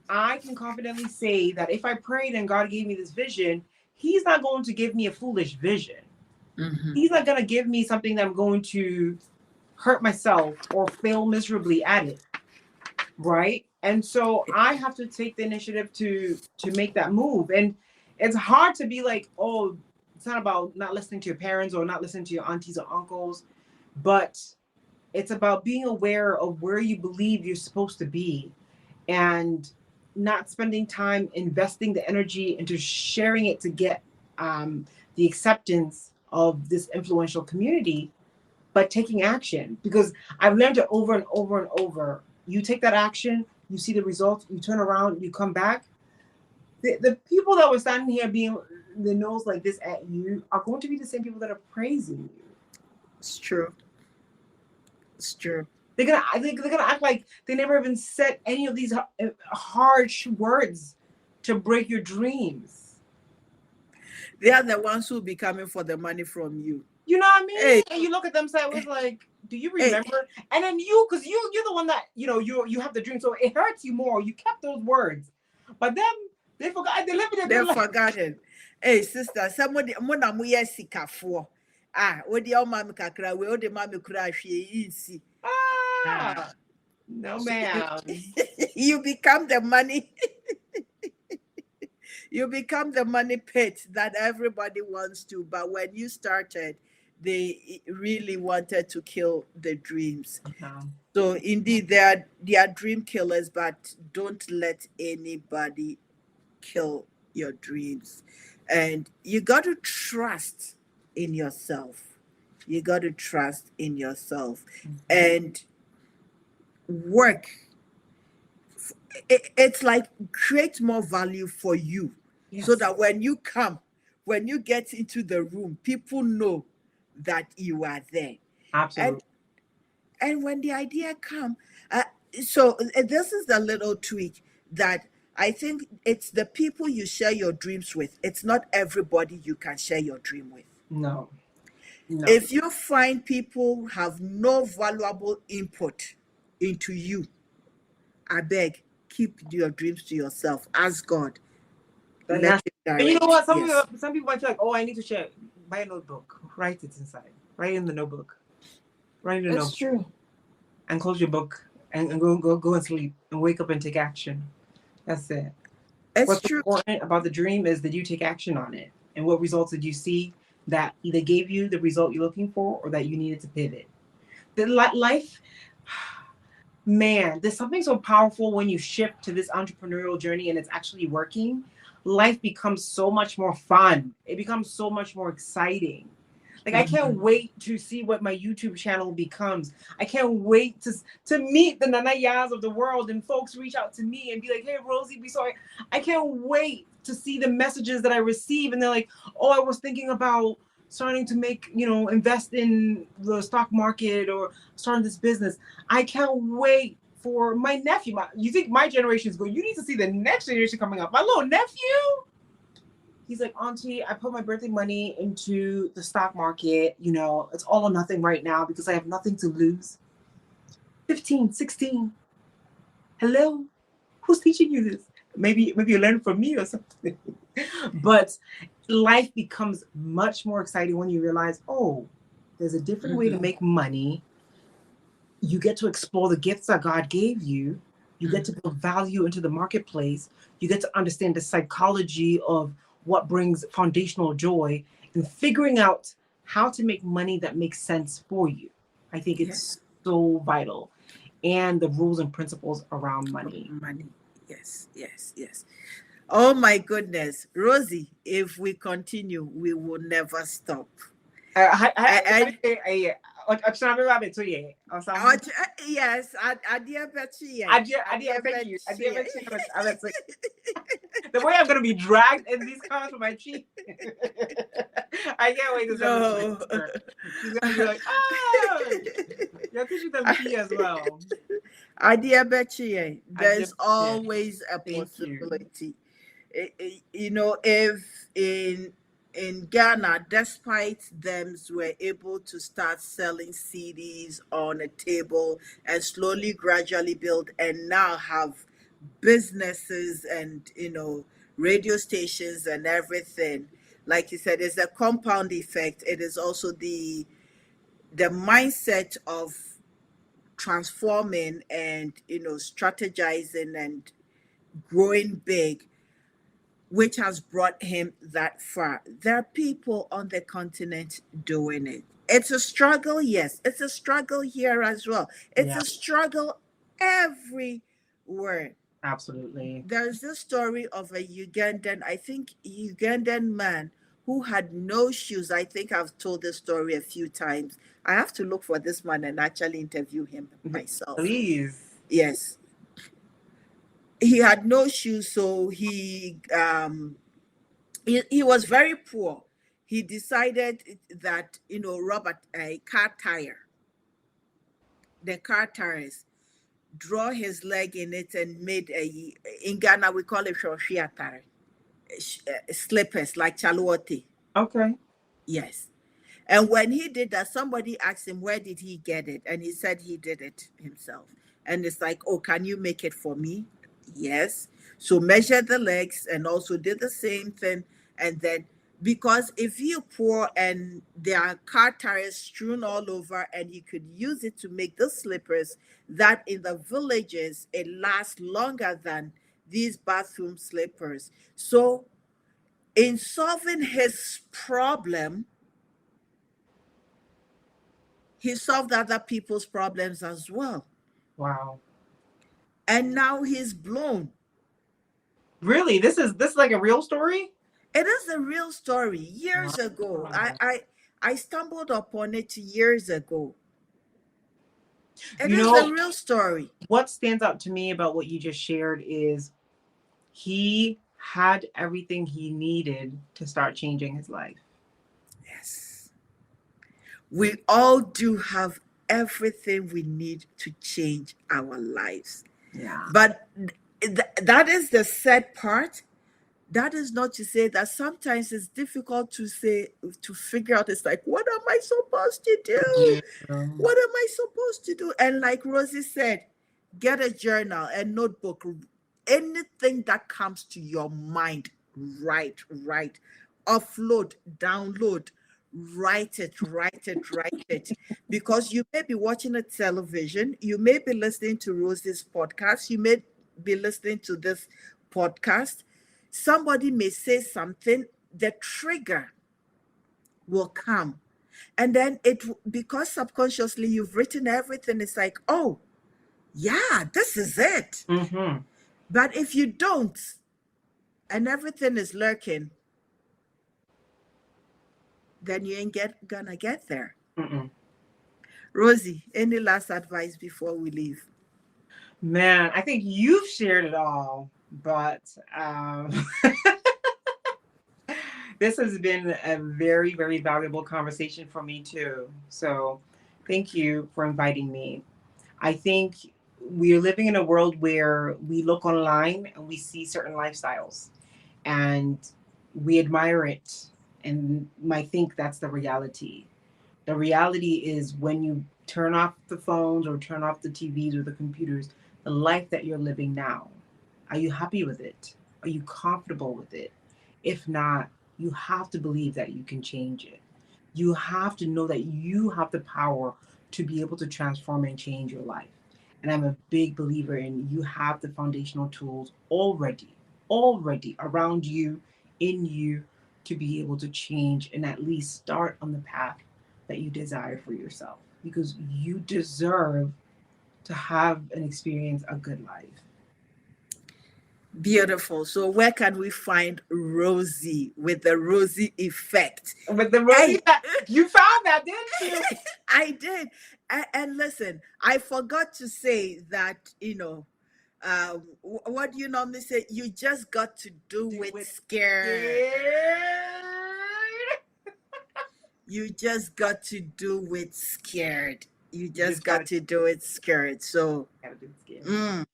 B: I can confidently say that if I prayed and God gave me this vision, He's not going to give me a foolish vision.
A: Mm-hmm.
B: He's not going to give me something that I'm going to hurt myself or fail miserably at it. Right? And so I have to take the initiative to make that move. And it's hard to be like, oh, it's not about not listening to your parents or not listening to your aunties or uncles, but it's about being aware of where you believe you're supposed to be and not spending time investing the energy into sharing it to get the acceptance of this influential community, but taking action. Because I've learned it over and over and over. You take that action, you see the results, you turn around, you come back. The people that were standing here being the nose like this at you are going to be the same people that are praising you.
A: It's true. It's true.
B: They're gonna act like they never even said any of these harsh words to break your dreams.
A: They are the ones who will be coming for the money from you.
B: You know what I mean?
A: Hey,
B: And you look at them, say, "I was like, do you
A: hey,
B: remember?" And then because you're the one that you have the dream, so it hurts you more. You kept those words, but then they forgot. They lived it.
A: they've forgotten. Hey, sister, somebody, mona muye sikafo. Ah, odi o mami kakra, we odi mami kura hwe isi.
B: Ah, no,
A: So
B: ma'am.
A: you become the money. You become the money pit that everybody wants to. But when you started, they really wanted to kill the dreams.
B: No.
A: So indeed, they are dream killers, but don't let anybody kill your dreams. And you got to trust in yourself. You got to trust in yourself and work. It's like create more value for you,
B: Yes.
A: so that when you get into the room, people know that you are there.
B: Absolutely.
A: And when the idea come, so this is the little tweak that I think it's the people you share your dreams with. It's not everybody you can share your dream with.
B: No.
A: If you find people have no valuable input into you, I beg, keep your dreams to yourself. Ask God.
B: Then
A: Let it
B: and you know
A: direct.
B: what?
A: Yes.
B: Some people might feel like, oh, I need to share. Buy a notebook. Write it inside. Write in the notebook. Write in the notebook.
A: true.
B: And close your book and go and sleep and wake up and take action. That's it.
A: It's
B: What's
A: true.
B: important about the dream is that you take action on it. And what results did you see that either gave you the result you're looking for or that you needed to pivot? The life, man, there's something so powerful when you shift to this entrepreneurial journey and it's actually working. Life becomes so much more fun. It becomes so much more exciting. Like I can't wait to see what my YouTube channel becomes. I can't wait to meet the Nanayas of the world and folks reach out to me and be like, "Hey, Rozy, we saw it." I can't wait to see the messages that I receive and they're like, "Oh, I was thinking about starting to invest in the stock market or starting this business." I can't wait for my nephew. You think my generation is good? You need to see the next generation coming up. My little nephew. He's like, "Auntie, I put my birthday money into the stock market. It's all or nothing right now because I have nothing to lose." 15, 16. Hello? Who's teaching you this? Maybe you learned from me or something. But life becomes much more exciting when you realize, oh, there's a different way to make money. You get to explore the gifts that God gave you. You get to build value into the marketplace. You get to understand the psychology of what brings foundational joy and figuring out how to make money that makes sense for you. I think it's so vital. And the rules and principles around money.
A: Yes. Oh my goodness. Rozy, if we continue, we will never stop.
B: Yes, The way I'm gonna be dragged in these comments with my cheek. I can't wait to send this to my
A: No.
B: sister. She's gonna be like, oh, yeah, teaching them tea as well.
A: Adiabechi,
B: I did.
A: there's always a
B: Thank you.
A: possibility. You know, if in Ghana, despite them were able to start selling CDs on a table and slowly, gradually build, and now have businesses and radio stations and everything. Like you said, it's a compound effect. It is also the mindset of transforming and strategizing and growing big, which has brought him that far. There are people on the continent doing it. It's a struggle, yes. It's a struggle here as well. It's
B: Yeah,
A: a struggle everywhere.
B: absolutely.
A: There's this story of a Ugandan, I think Ugandan man who had no shoes. I think I've told this story a few times. I have to look for this man and actually interview him myself.
B: Please.
A: Yes. He had no shoes, so he was very poor. He decided that Robert a car tire, the car tires, draw his leg in it and made in Ghana we call it shoshiatare, slippers like chaluote.
B: Okay.
A: Yes. And when he did that, somebody asked him, where did he get it? And he said he did it himself. And it's like, oh, can you make it for me? Yes. So measure the legs and also did the same thing. And then, because if you pour and there are car tires strewn all over and you could use it to make the slippers, that in the villages, it lasts longer than these bathroom slippers. So in solving his problem, he solved other people's problems as well.
B: Wow.
A: And now he's blown.
B: Really? This is like a real story?
A: It is a real story. Years ago,
B: Wow.
A: I stumbled upon it years ago. It
B: You
A: is
B: know,
A: a real story.
B: what stands out to me about what you just shared is he had everything he needed to start changing his life.
A: Yes. We all do have everything we need to change our lives.
B: Yeah.
A: But that is the sad part. That is not to say that sometimes it's difficult to figure out. It's like, what am I supposed to do?
B: Yeah.
A: What am I supposed to do? And like Rosie said, get a journal, a notebook, anything that comes to your mind, write, offload, download, write it. Because you may be watching a television, you may be listening to Rosie's podcast, you may be listening to this podcast. Somebody may say something, the trigger will come. And then because subconsciously you've written everything, it's like, oh, yeah, this is it.
B: Mm-hmm.
A: But if you don't, and everything is lurking, then you ain't gonna get there.
B: Mm-mm.
A: Rosie, any last advice before we leave?
B: Man, I think you've shared it all, but this has been a very, very valuable conversation for me too. So thank you for inviting me. I think we're living in a world where we look online and we see certain lifestyles and we admire it and might think that's the reality. The reality is when you turn off the phones or turn off the TVs or the computers, the life that you're living now, are you happy with it? Are you comfortable with it? If not, you have to believe that you can change it. You have to know that you have the power to be able to transform and change your life. And I'm a big believer in you have the foundational tools already around you, in you, to be able to change and at least start on the path that you desire for yourself. Because you deserve to have and experience a good life.
A: Beautiful. So where can we find Rosie with the Rosie effect?
B: With the Rosie, you found that, didn't you?
A: I did. And listen, I forgot to say that, What do you normally say? You just got to do
B: Do
A: it
B: it
A: scared.
B: scared.
A: You just got to do it scared. You
B: You
A: just
B: just
A: got
B: gotta,
A: to do it scared. So,
B: gotta do it scared.
A: mm,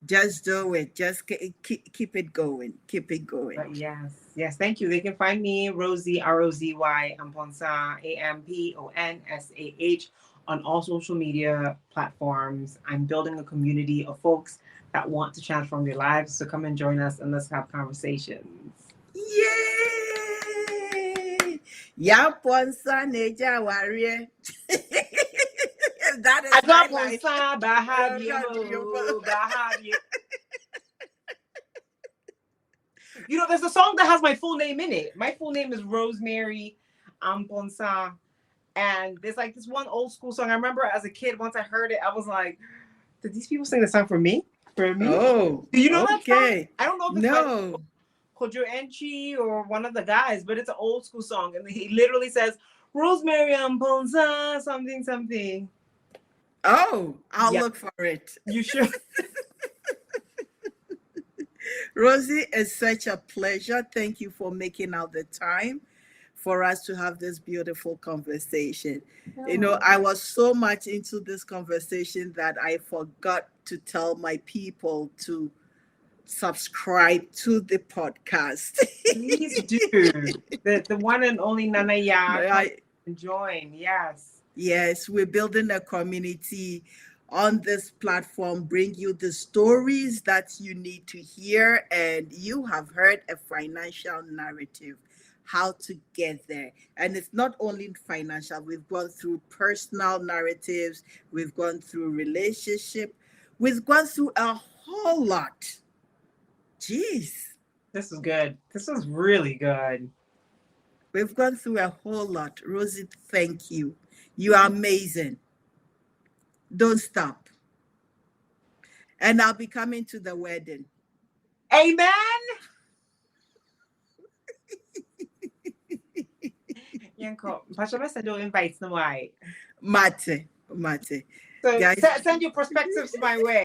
A: just do it. Just keep it going. Keep it going.
B: But yes, yes, thank you. They can find me, Rozy, Rozy Amponsah, Amponsah, on all social media platforms. I'm building a community of folks that want to transform their lives. So come and join us and let's have conversations.
A: Yay! Yaponsa Neja Warrior. That is my life.
B: Amponsah, You know, there's a song that has my full name in it. My full name is Rosemary Amponsah. And there's like this one old school song. I remember as a kid, once I heard it, I was like, did these people sing the song for me? For me?
A: Oh,
B: Do you know that song?
A: okay.
B: I don't know if it's by
A: No.
B: Kojo Enchi or one of the guys, but it's an old school song. And he literally says, Rosemary Amponsah, something, something.
A: Oh, I'll
B: Yeah,
A: look for it.
B: you should.
A: Rozy, it's such a pleasure. Thank you for making out the time for us to have this beautiful conversation. You know, I was so much into this conversation that I forgot to tell my people to subscribe to the podcast.
B: Please do. The one and only Nana Ya, come
A: I,
B: and join. Yes.
A: yes, we're building a community on this platform, bring you the stories that you need to hear, and you have heard a financial narrative, how to get there. And it's not only financial, we've gone through personal narratives, we've gone through relationship, we've gone through a whole lot. Jeez.
B: This is good. This is really good.
A: We've gone through a whole lot. Rozy, thank you. You are amazing. Don't stop. And I'll be coming to the wedding.
B: Amen. Yanko, Pastor Mesa don't invite no why.
A: Mate.
B: So
A: Guys,
B: send your perspectives my way.